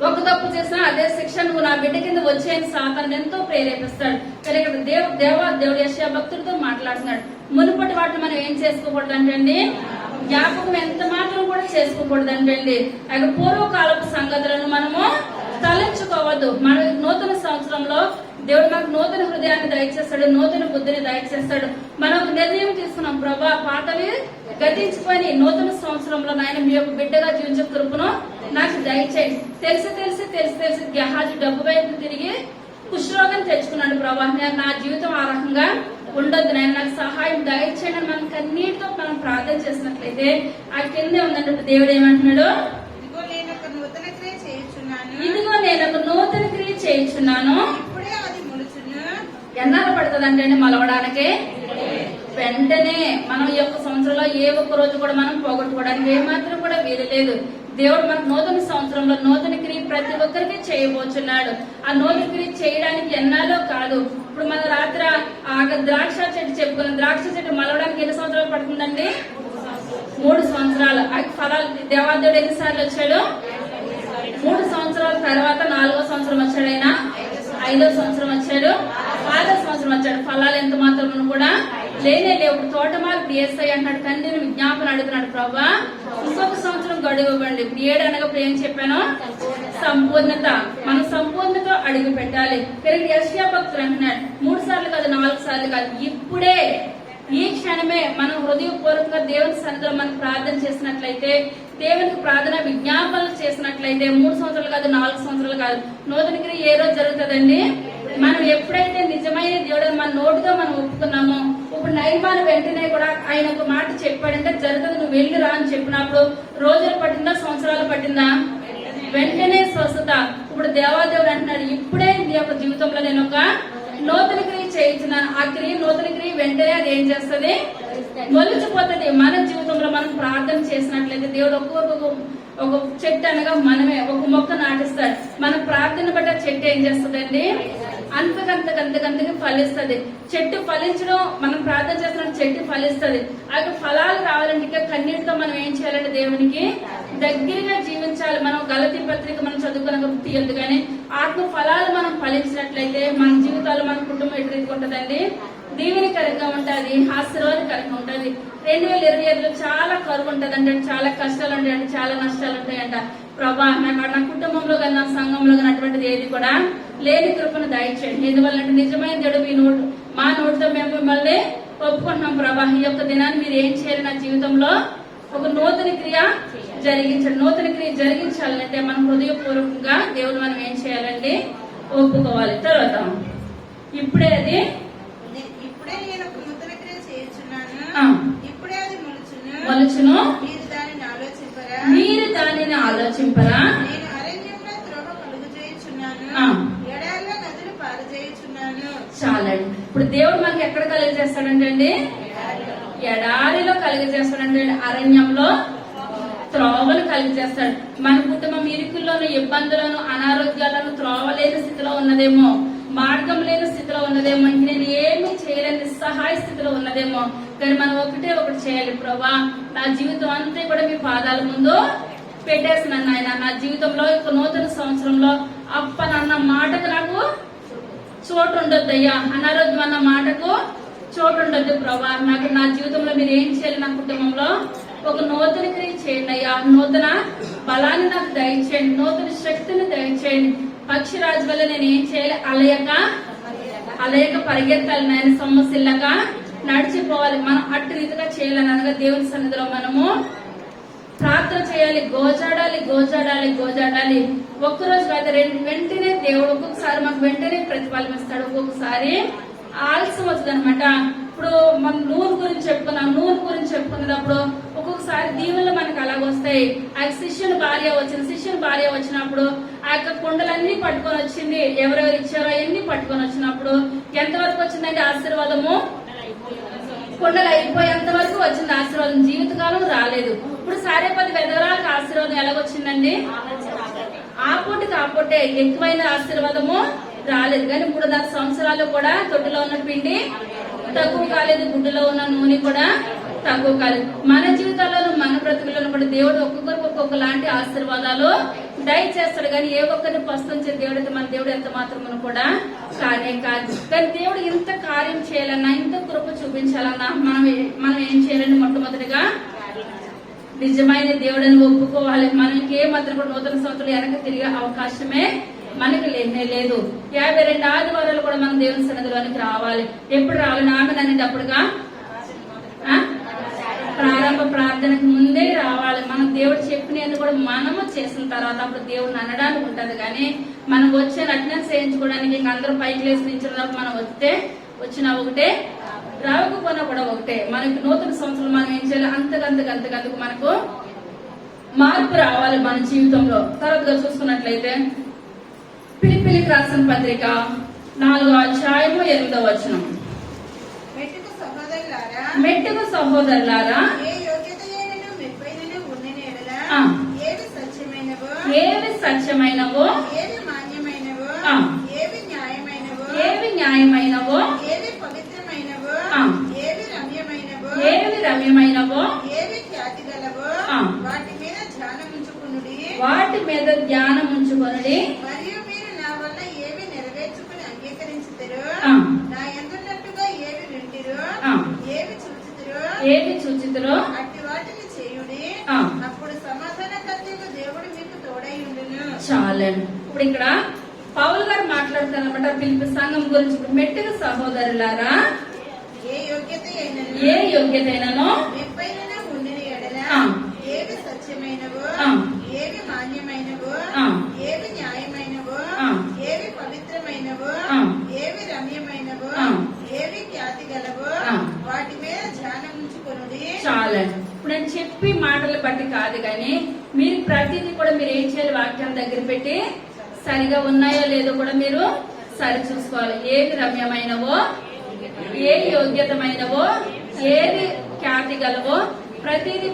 ఒక తప్పు చేసినా అదే శిక్ష, నువ్వు నా బిడ్డ కింద వచ్చేయని సాతాను ఎంతో ప్రేరేపిస్తాడు. కానీ ఇక్కడ దేవుడు యెషయా భక్తుడితో మాట్లాడుతున్నాడు. మునుపటి వాటిని మనం ఏం చేసుకోకూడదు అంటే జ్ఞాపకం ఎంత మాత్రం కూడా చేసుకోకూడదు అంటే అక్కడ పూర్వకాలపు సంగతులను మనము తలంచుకోవద్దు. మన నూతన సంవత్సరంలో దేవుడు మనకు నూతన హృదయాన్ని దయచేస్తాడు, నూతన బుద్ధిని దయచేస్తాడు. మనం ఒక నిర్ణయం తీసుకున్నాం, ప్రభా పాతవి గతించిపోయి నూతన సంవత్సరంలో నాయన మీ యొక్క బిడ్డగా జీవించే కృపను నాకు దయచేయండి. తెలిసి గెహాజీ డబ్బు వైపు తిరిగి కుష్ఠరోగం తెచ్చుకున్నాడు. ప్రభా నా జీవితం ఆ రకంగా ఉండొద్దు నాయన, నాకు సహాయం దయచేయండి అని మనం కన్నీటితో మనం ప్రార్థన చేసినట్లయితే ఆ కిందే ఉందంటే దేవుడు ఏమంటున్నాడు,
ఇదిగో నేను ఒక నూతన క్రియ చేయుచున్నాను,
ఇదిగో నేను ఒక నూతన క్రియ చేయుచున్నాను,
ఇప్పుడే అది మొలుచును.
ఎన్నాళ్ళు పడుతుంది అంటే మొలవడానికి? వెంటనే. మనం ఈ యొక్క సంవత్సరంలో ఏ ఒక్క రోజు కూడా మనం పోగొట్టుకోవడానికి ఏమాత్రం కూడా వీలు లేదు. దేవుడు మనకు నూతన సంవత్సరంలో నూతన క్రియ ప్రతి ఒక్కరికి చేయబోతున్నాడు. ఆ నూతన క్రియ చేయడానికి ఎన్నాలో కాదు. ఇప్పుడు మన రాత్రి ద్రాక్ష చెట్టు చెప్పుకున్నాం. ద్రాక్ష చెట్టు మలవడానికి ఎన్ని సంవత్సరాలు పడుతుందండి? 3 సంవత్సరాలు. ఆ ఫలాలు దేవాదేవుడు ఎన్నిసార్లు వచ్చాడు? 3 సంవత్సరాల తర్వాత 4వ సంవత్సరం వచ్చాడు ఆయన. 5వ సంవత్సరం వచ్చాడు. 6వ సంవత్సరం వచ్చాడు. ఫలాలు ఎంత మాత్రం కూడా లేనే లేవు. తోటమాలు ఏసై అంటాడు, తండ్రిని విజ్ఞాపన అడుగుతున్నాడు, ప్రభా ఇంకొక సంవత్సరం గడువు ఇవ్వండి. ఇప్పుడు 7 అనగా ఇప్పుడు ఏం చెప్పాను? సంపూర్ణత. మనం సంపూర్ణత అడుగు పెట్టాలి. తిరిగి యెషయా భక్తులు అంటున్నాడు, 3 సార్లు కాదు, 4 సార్లు కాదు, ఇప్పుడే ఈ క్షణమే మనం హృదయపూర్వకంగా దేవుని సన్నిధిలో మనం ప్రార్థన చేసినట్లయితే, దేవునికి ప్రార్థన విజ్ఞాపనలు చేసినట్లయితే 3 సంవత్సరాలు కాదు, 4 సంవత్సరాలు కాదు, నూతన క్రియ ఏ రోజు జరుగుతుందండి? మనం ఎప్పుడైతే నిజమైన దేవుడు మన నోటితో మనం ఒప్పుకున్నామో, ఇప్పుడు నయమాను వెంటనే కూడా ఆయన ఒక మాట చెప్పాడంటే జరుగుతుంది, నువ్వు వెళ్ళిరా అని చెప్పినప్పుడు రోజులు పట్టిందా, సంవత్సరాలు పట్టిందా? వెంటనే స్వస్థత. ఇప్పుడు దేవాదేవుడు అంటున్నాడు, ఇప్పుడే నీ యొక్క జీవితంలో నేను ఒక నూతన క్రియ చేయించున్నాను. ఆ క్రియ, నూతన క్రియ వెంటనే అది ఏం చేస్తుంది? మొలిచిపోతుంది. మన జీవితంలో మనం ప్రార్థన చేసినట్లయితే దేవుడు ఒక్కొక్క ఒక చెట్టు అనగా మనమే ఒక మొక్క నాటిస్తాడు. మన ప్రార్థన బట్టి ఆ చెట్టు ఏం చేస్తుందండి? అంతకంతకంతకంతకి ఫలిస్తుంది. చెట్టు ఫలించడం, మనం ప్రార్థన చేస్తున్న చెట్టు ఫలిస్తుంది. ఆ ఫలాలు రావాలంటే ఇక కన్నీటితో మనం ఏం చేయాలంటే దేవునికి దగ్గరగా జీవించాలి. మనం గలతీ పత్రిక మనం చదువుకున్న తీయద్దు కానీ ఆత్మ ఫలాలు మనం ఫలించినట్లయితే మన జీవితాలు, మన కుటుంబం ఎటు రీతిగా ఉంటుందండి? దీవెనకరంగా ఉంటుంది, ఆశీర్వాదకరంగా ఉంటుంది. 2025లో చాలా కరువు ఉంటుంది అంటే, చాలా కష్టాలు ఉంటాయంటే, చాలా నష్టాలు ఉంటాయంట. ప్రభా నాకు నా కుటుంబంలో కానీ నా సంఘంలో కానీ అటువంటిది ఏది కూడా లేని కృపను దయచేయండి. ఎందువల్లంటే నిజమైన దేవుడు మా నోటితో మేము మిమ్మల్ని ఒప్పుకుంటున్నాం. ప్రభా ఈ యొక్క దినాన్ని మీరు ఏం చేయాలి? నా జీవితంలో ఒక నూతన క్రియ జరిగించండి. నూతన క్రియ జరిగించాలంటే మనం హృదయపూర్వకంగా దేవుడు మనం ఏం చేయాలండి? ఒప్పుకోవాలి. తర్వాత ఇప్పుడే అది
ఇప్పుడే నేను ఒక నూతన క్రియ చేయుచున్నాను, ఇప్పుడే అది
మొలుచును,
మీరు దానిని ఆలోచింపరా?
నేను
అరణ్యంలో త్రోవ కలుగు చేయుచున్నాను, ఎడారిలో నదులు పారజేయుచున్నాను.
చాలండి. ఇప్పుడు దేవుడు మనకి ఎక్కడ కలిగి చేస్తాడంటే అండి? ఎడారిలో కలిగి చేస్తాడంటే, అరణ్యంలో త్రోవలు కలిగి చేస్తాడు. మన కుటుంబం ఇరుకుల్లోను, ఇబ్బందులను, అనారోగ్యాలను, త్రోవ లేని స్థితిలో ఉన్నదేమో, మార్గం లేని స్థితిలో ఉన్నదేమో, ఇంక నేను ఏమీ చేయలేని నిస్సహాయ స్థితిలో ఉన్నదేమో, కానీ మనం ఒకటే ఒకటి చేయాలి. ప్రభా నా జీవితం అంతా కూడా మీ పాదాల ముందు పెట్టేస్తున్నాను ఆయన. నా జీవితంలో ఒక నూతన సంవత్సరంలో అప్పనన్న మాటకు నాకు చోటు ఉండొద్దయ్యా, అనారోగ్యం అన్న మాటకు చోటు ఉండొద్దు. ప్రభా నాకు నా జీవితంలో మీరు ఏం చేయాలి? నా కుటుంబంలో ఒక నూతన క్రియ చేయండి అయ్యా. నూతన బలాన్ని నాకు దయచేయండి, నూతన శక్తిని దయచేయండి. పక్షిరాజు వల్ల నేను ఏం చేయాలి? అలయక పరిగెత్తాలి నాయన, సమస్యలక నడిచిపోవాలి. మనం అటు రీతిగా చేయాలని అనగా దేవుని సన్నిధిలో మనము ప్రార్థన చేయాలి, గోజాడాలి. ఒక్కరోజు కాదు, వెంటనే దేవుడు ఒక్కొక్కసారి మాకు వెంటనే ప్రతిఫలం ఇస్తాడు, ఒక్కొక్కసారి ఆలస్యం వస్తుంది అనమాట. ఇప్పుడు మనం నూనె గురించి చెప్పుకున్నప్పుడు ఒక్కొక్కసారి దీవులు మనకు అలాగొస్తాయి. ఆ శిష్యుని భార్య వచ్చినప్పుడు ఆ యొక్క కుండలన్నీ పట్టుకొని వచ్చింది. ఎవరెవరు ఇచ్చారో అవన్నీ పట్టుకొని వచ్చినప్పుడు ఎంతవరకు వచ్చిందంటే ఆశీర్వాదము? కుండలు అయిపోయేంత వరకు వచ్చింది ఆశీర్వాదం, జీవితకాలం రాలేదు. ఇప్పుడు సారేపతి వెదవరాలకు ఆశీర్వాదం ఎలాగొచ్చిందండి? ఆపొట్టే ఎక్కువైన ఆశీర్వాదము రాలేదు. కానీ 3.5 సంవత్సరాలు కూడా తొట్టులో ఉన్న పిండి తక్కువ కాలేదు, గుడ్డులో ఉన్న నూనె కూడా తక్కువ కాలేదు. మన జీవితాల్లోనూ మన బ్రతుకులను కూడా దేవుడు ఒక్కొక్కరికి ఒక్కొక్కలాంటి ఆశీర్వాదాలు దయచేస్తాడు. కానీ ఏ ఒక్కరిని పస్తుంచే దేవుడు అయితే మన దేవుడు ఎంత మాత్రమును కూడా కానే కాదు. కానీ దేవుడు ఇంత కార్యం చేయాలన్నా, ఇంత కృప చూపించాలన్నా మనం ఏం చేయాలని? మొట్టమొదటిగా నిజమైన దేవుడని ఒప్పుకోవాలి. మనం ఇంకేమాత్రం కూడా నూతన సంవత్సరాలు వెనక తిరిగే అవకాశమే మనకి లేనే లేదు. 52 ఆదివారాలు కూడా మనం దేవుని సన్నిధిలోనికి రావాలి. ఎప్పుడు రావాలి? ఆమె అనేటప్పుడుగా ప్రారంభ ప్రార్థనకు ముందే రావాలి. మనం దేవుడు చెప్పినవి కూడా మనము చేసిన తర్వాత అప్పుడు దేవుడిని అనడానికి ఉంటది. కానీ మనం వచ్చే అటెండెన్స్ చేయించుకోవడానికి ఇంక అందరూ పైకి లేసి నించున్నప్పుడు మనం వచ్చినా ఒకటే రావకపోయినా కూడా ఒకటే. మనకి నూతన సంవత్సరం మనం ఏం చేయాలి, అంతకంతకు మనకు మార్పు రావాలి మన జీవితంలో. తర్వాతగా చూసుకున్నట్లయితే ఫిలిప్పీయులకు రాసిన పత్రిక 4వ అధ్యాయము 8వ వచనం. మెట్టుకు సహోదరులారా
ఏ యోగ్యతయైనను మెప్పైనను ఉండెను ఎడల ఏవి సత్యమైనవో,
ఏవి సత్యమైనవో,
ఏవి మాన్యమైనవో, ఏవి న్యాయమైనవో,
ఏవి న్యాయమైనవో,
ఏవి పవిత్రమైనవో, ఏవి రమ్యమైనవో,
ఏవి రమ్యమైనవో,
ఏవి ఖ్యాతి గలవో వాటి మీద ధ్యానముంచుకొనుడి.
వాటి మీద ధ్యానముంచుకొనుడి.
మరియు మీరు నా వల్ల ఏవి నెరవేర్చుకుని అంగీకరించుతారో, నా యందున్నట్టుగా ఏవి వింటిరో,
ఏవి చూచితురో
అట్టి వాటిని చేయుడి. అప్పుడు సమాధానకర్తయగు దేవుడు మీకు తోడై ఉండును.
చాలండి. ఇప్పుడు ఇక్కడ పౌలు గారు మాట్లాడుతారన్నమాట ఫిలిప్పీ సంఘం గురించి. మెట్టుకు సహోదరులారా
ఏ యోగ్యతైనను మెప్పైనను ఉండెను ఎడల ఏవి సత్యమైనవో, ఏవి మాన్యమైనవో, ఏవి న్యాయమైనవో, ఏవి పవిత్రమైనవో, ఏవి రమ్యమైనవో, ఏవి ఖ్యాతి గలవో వాటి మీద ధ్యానముంచుకొనుడి.
చాలండి. ఇప్పుడు నేను చెప్పి మాటలు బట్టి కాదు కానీ మీరు ప్రతిదీ కూడా మీరు ఏం చేయాలి, వాక్యం దగ్గర పెట్టి సరిగా ఉన్నాయో లేదో కూడా మీరు సరి చూసుకోవాలి. ఏవి రమ్యమైనవో, ఏది యోగ్యతమైనవో, ఏది ఖ్యాతి గలవో ప్రతిదీ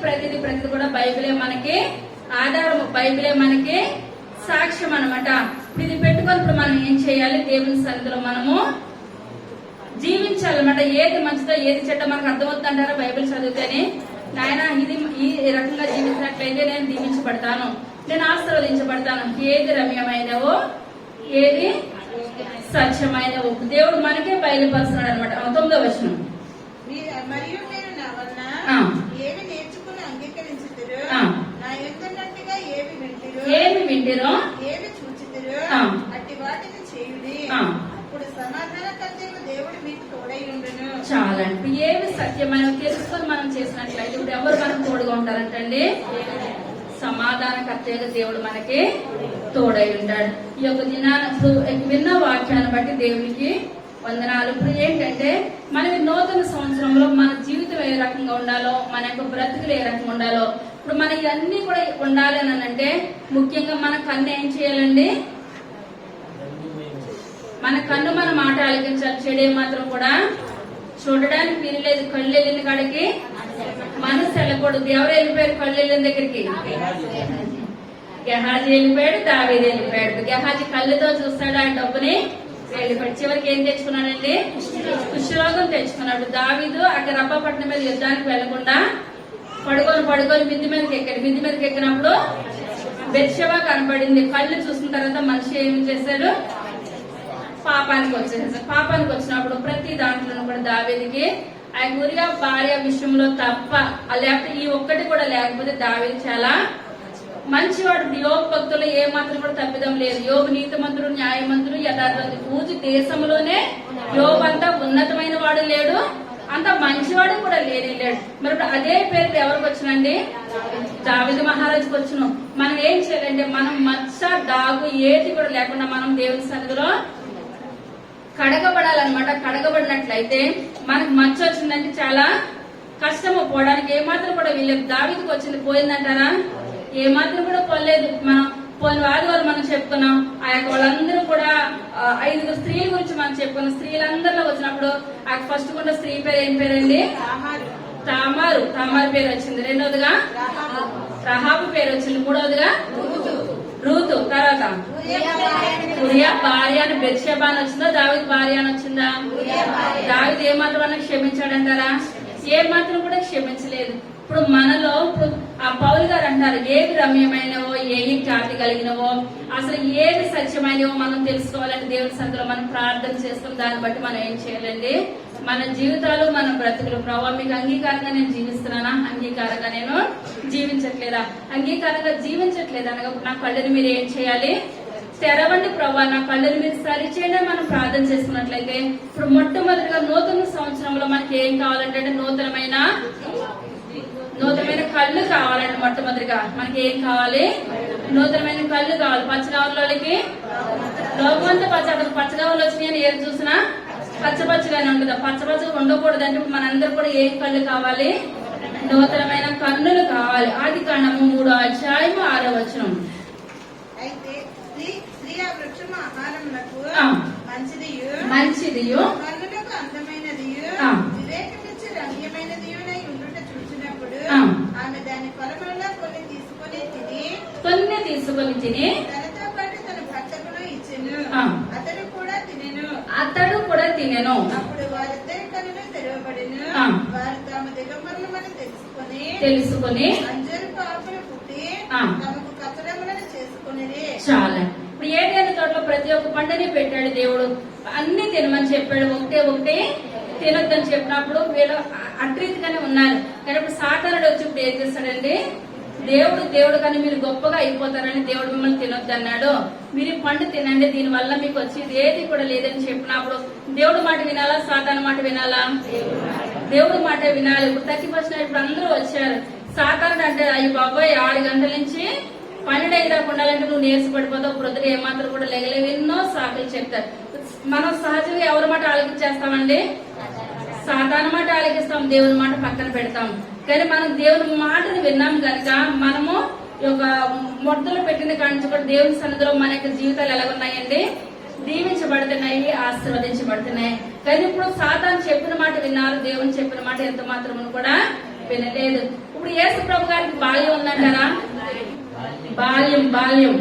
కూడా బైబిలే మనకి ఆధారం, బైబిలే మనకి సాక్ష్యం అన్నమాట. ఇది పెట్టుకొని ఇప్పుడు మనం ఏం చేయాలి, దేవుని సన్నిధిలో మనము జీవించాలన్నమాట. ఏది మంచిదో ఏది చెడ్డ మనకు అర్థమవుతుందంటారా బైబిల్ చదివితేనే. నాయన ఇది ఈ రకంగా జీవించినట్లయితే నేను దీవించబడతాను, నేను ఆశీర్వదించబడతాను. ఏది రమ్యమైనవో, ఏది సత్యమైనవో దేవుడు మనకే బయలుపరుస్తున్నాడు అనమాట. 9వ వచనం.
మరియు మీరు నా వలన ఏవి నేర్చుకుని అంగీకరించుదురో, నా యందున్నట్టుగా ఏవి వింటిరో, ఏవి చూచితురో అట్టి వాటిని చేయుడి. అప్పుడు సమాధానకర్తయగు దేవుడు మీకు తోడై ఉండును.
చాలండి. ఏవి సత్యమైనవి తెలుసుకొని మనం చేసినట్లయితే ఇప్పుడు ఎవరు మనకు తోడుగా ఉంటారంటండి, సమాధానకర్తగా దేవుడు మనకి తోడై ఉంటాడు. ఈ యొక్క దినాన్ని విన్న వాక్యాన్ని బట్టి దేవునికి వందనాలు. ఇప్పుడు ఏంటంటే మనం నూతన సంవత్సరంలో మన జీవితం ఏ రకంగా ఉండాలో, మన యొక్క బ్రతుకులు ఏ రకంగా ఉండాలో, ఇప్పుడు మన ఇవన్నీ కూడా ఉండాలి అని అంటే ముఖ్యంగా మన కన్ను ఏం చేయాలండి, మన కన్ను మన మాట ఆలకించాలి. చెడే మాత్రం కూడా చూడడానికి వీల్లేదు. కళ్ళు వెళ్ళిన కాడికి మనసు వెళ్ళకూడదు. ఎవరు వెళ్ళిపోయారు కళ్ళు వెళ్ళిన దగ్గరికి? గెహాజీ వెళ్ళిపోయాడు, దావీదు వెళ్ళిపోయాడు. గెహాజీ కళ్ళుతో చూస్తాడు, ఆ డబ్బుని వెళ్ళిపోయాడు. చివరికి ఏం తెచ్చుకున్నాడండి, కుష్ఠరోగం తెచ్చుకున్నాడు. దావీదు అక్కడ రబ్బపట్నం మీద యుద్ధానికి వెళ్లకుండా పడుకొని మిద్ది మీదకి ఎక్కాడు. మిద్ది మీదకి ఎక్కినప్పుడు బెత్షెబా కనపడింది. కళ్ళు చూసిన తర్వాత మనిషి ఏమి చేశాడు, పాపానికి వచ్చేసాడు. పాపానికి వచ్చినప్పుడు ప్రతి దాంట్లో కూడా దావీదుకి ఆ ఊరియా భార్య విషయంలో తప్ప, లేకపోతే ఈ ఒక్కటి కూడా లేకపోతే దావీదు చాలా మంచివాడు. యోగ భక్తులు ఏ మాత్రం కూడా తప్పిదం లేదు. యోగ నీతిమంతుడు, న్యాయమంతుడు, యథార్థవంతుడు. పూజ దేశంలోనే యోగ అంతా ఉన్నతమైన వాడు లేడు, అంత మంచివాడు కూడా లేడు. మరి ఇప్పుడు అదే పేరు ఎవరికి వచ్చినండి, దావీదు మహారాజుకి వచ్చును. మనం ఏం చేయాలంటే మనం మచ్చ డాగు ఏది కూడా లేకుండా మనం దేవుని సన్నిధిలో కడగబడాలన్నమాట. కడగబడినట్లయితే మనకు మచ్చ వచ్చిందంటే చాలా కష్టము, పోవడానికి ఏమాత్రం కూడా వీళ్ళకి. దావీదుకి వచ్చింది పోయిందంటారా? ఏమాత్రం కూడా పోలేదు. మనం పోయిన ఆదివారం మనం చెప్పుకున్నాం. ఆ యొక్క వాళ్ళందరూ కూడా 5 స్త్రీల గురించి మనం చెప్పుకున్నాం. స్త్రీలందరిలో వచ్చినప్పుడు ఆ ఫస్ట్ కూడా స్త్రీ పేరు ఏం పేరండి, తామారు పేరు వచ్చింది. రెండవదిగా రహాబు పేరు వచ్చింది. మూడవదిగా రూతు. తర్వాత ఉరియా భార్య అని బెత్షెబా అని వచ్చిందా, దావీదు భార్య అని వచ్చిందా? దావీదు ఏమాత్రం అన్న క్షమించాడంటారా? ఏమాత్రం కూడా క్షమించలేదు. ఇప్పుడు మనలో ఆ పౌలు గారు అంటారు, ఏవి రమ్యమైనవో, ఏవి ఖ్యాతి కలిగినవో, అసలు ఏవి సత్యమైనవో మనం తెలుసుకోవాలంటే దేవుని సన్నిధిలో మనం ప్రార్థన చేస్తాం. దాన్ని బట్టి మనం ఏం చేయాలండి, మన జీవితాలు, మన బ్రతుకులు, ప్రభావ మీకు అంగీకారంగా నేను జీవిస్తున్నానా, అంగీకారంగా నేను జీవించట్లేదా? అంగీకారంగా జీవించట్లేదు అనగా నా కళ్ళని మీరు ఏం చేయాలి, తెరవండి ప్రభావ, నా కళ్ళని మీరు సరిచేయండి మనం ప్రార్థన చేసుకున్నట్లయితే. ఇప్పుడు మొట్టమొదటిగా నూతన సంవత్సరంలో మనకి ఏం కావాలంటే నూతనమైన కళ్ళు కావాలండి. మొట్టమొదటిగా మనకి ఏం కావాలి, నూతనమైన కళ్ళు కావాలి. పచ్చగావులకి లోకమంతా పచ్చగావులు వచ్చినాయని ఏది చూసినా పచ్చపచ్చగానే ఉంటుంది. పచ్చపచ్చగా ఉండకూడదు అంటే మనందరూ కూడా ఏ కళ్ళు కావాలి? నూతనమైన కన్నులు కావాలి. ఆది కాండము 3వ అధ్యాయము 6వ వచనం.
అయితే స్త్రీ ఆ వృక్షము ఆహారమునకు
మంచిదియు
కన్నులకు అందమైనదియు వివేకమిచ్చి రమ్యమైనదియునై ఉండుట చూసినప్పుడు ఆమె దాని ఫలములలో కొన్ని తీసుకొని తిని తనతో పాటు తన భర్తకును ఇచ్చెను. అతడు కూడా తినెను. అప్పుడు వారిద్దరి కన్నులు తెరవబడెను. వారు తాము దిగంబరులమని తెలుసుకొని అంజూరపు ఆకులు పుట్టి తమకు కచ్చడములను చేసుకునేది.
చాలా ఇప్పుడు ఏదైనా తోటలో ప్రతి ఒక్క పంటని పెట్టాడు దేవుడు. అన్ని తినమని చెప్పాడు. ఒకటే తినొద్దని చెప్పినప్పుడు వీళ్ళు అట్రీతిగానే ఉన్నారు. కానీ ఇప్పుడు సాతానుడు వచ్చి ఇప్పుడు ఏం చేస్తాడండి? దేవుడు కానీ మీరు గొప్పగా అయిపోతారని దేవుడు మిమ్మల్ని తినొద్దు అన్నాడు. మీరు పండు తినండి, దీని వల్ల మీకు వచ్చేది ఏది కూడా లేదని చెప్పినప్పుడు దేవుడు మాట వినాలా, సాతాను మాట వినాలా? దేవుడు మాట వినాలి. ఇప్పుడు 30% ఇప్పుడు అందరూ వచ్చారు. సాతానుడు అంటే అయ్యి బాబోయ్ 6 గంటల నుంచి 12 దాకా ఉండాలంటే నువ్వు నీరస పడిపోతావు, ప్రొద్దున ఏమాత్రం కూడా లేగలేవు, ఎన్నో సాకులు చెప్తారు. మనం సహజంగా ఎవరి మాట ఆలోచించేస్తామండి? సాతాను మాట ఆలకిస్తాం, దేవుని మాట పక్కన పెడతాం. కానీ మనం దేవుని మాటను విన్నాం కనుక మనము ఒక మొట్టలో పెట్టిన కాంచి కూడా దేవుని సన్నిధిలో మన యొక్క జీవితాలు ఎలాగున్నాయండి? దీవించబడుతున్నాయి, ఆశీర్వదించబడుతున్నాయి. కానీ ఇప్పుడు సాతాను చెప్పిన మాట విన్నారు, దేవుని చెప్పిన మాట ఎంత మాత్రమును కూడా వినలేదు. ఇప్పుడు యేసు ప్రభు గారికి బాల్యం ఉందంటారా? బాల్యం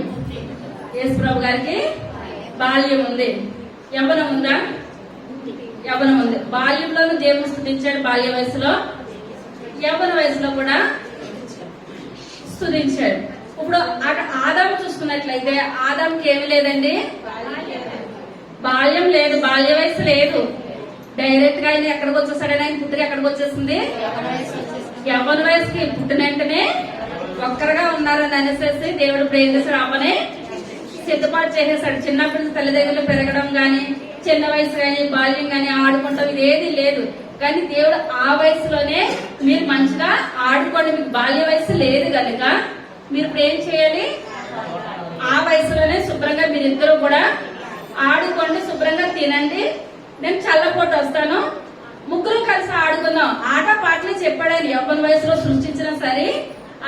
యేసు ప్రభు గారికి బాల్యం ఉంది. యవ్వనం ఉందా? యవ్వనం ఉంది. బాల్యంలోనూ దేవుని స్తుతించాడు, బాల్య వయసులో, యవ్వన వయసులో కూడా స్తుతించాడు. ఇప్పుడు ఆదాము చూసుకున్నట్లయితే ఆదాముకి ఏమి లేదండి? బాల్యం లేదు, బాల్య వయసు లేదు. డైరెక్ట్ గా ఆయన ఎక్కడికి వచ్చేసాడని ఆయన పుట్టిగా ఎక్కడికి వచ్చేసింది? యవ్వన వయసుకి పుట్టిన వెంటనే ఒక్కరుగా ఉన్నారని అనేసి దేవుడు ప్రేమ చేశాడు. అమ్మనే సిద్ధపాటు చేసేసాడు. చిన్నప్పటి తల్లిదండ్రులు పెరగడం గాని, చిన్న వయసు గాని, బాల్యం గాని, ఆడుకుంటాం ఇది ఏది లేదు. కానీ దేవుడు ఆ వయసులోనే మీరు మంచిగా ఆడుకోండి, మీకు బాల్య వయసు లేదు కనుక మీరు ఇప్పుడు ఏం చేయాలి? ఆ వయసులోనే శుభ్రంగా మీరిద్దరూ కూడా ఆడుకోండి, శుభ్రంగా తినండి, నేను చల్లపోటు వస్తాను, ముగ్గురు కలిసి ఆడుకుందాం. ఆట పాటలు చెప్పాడని యవ్వన వయసులో సృష్టించినా సరే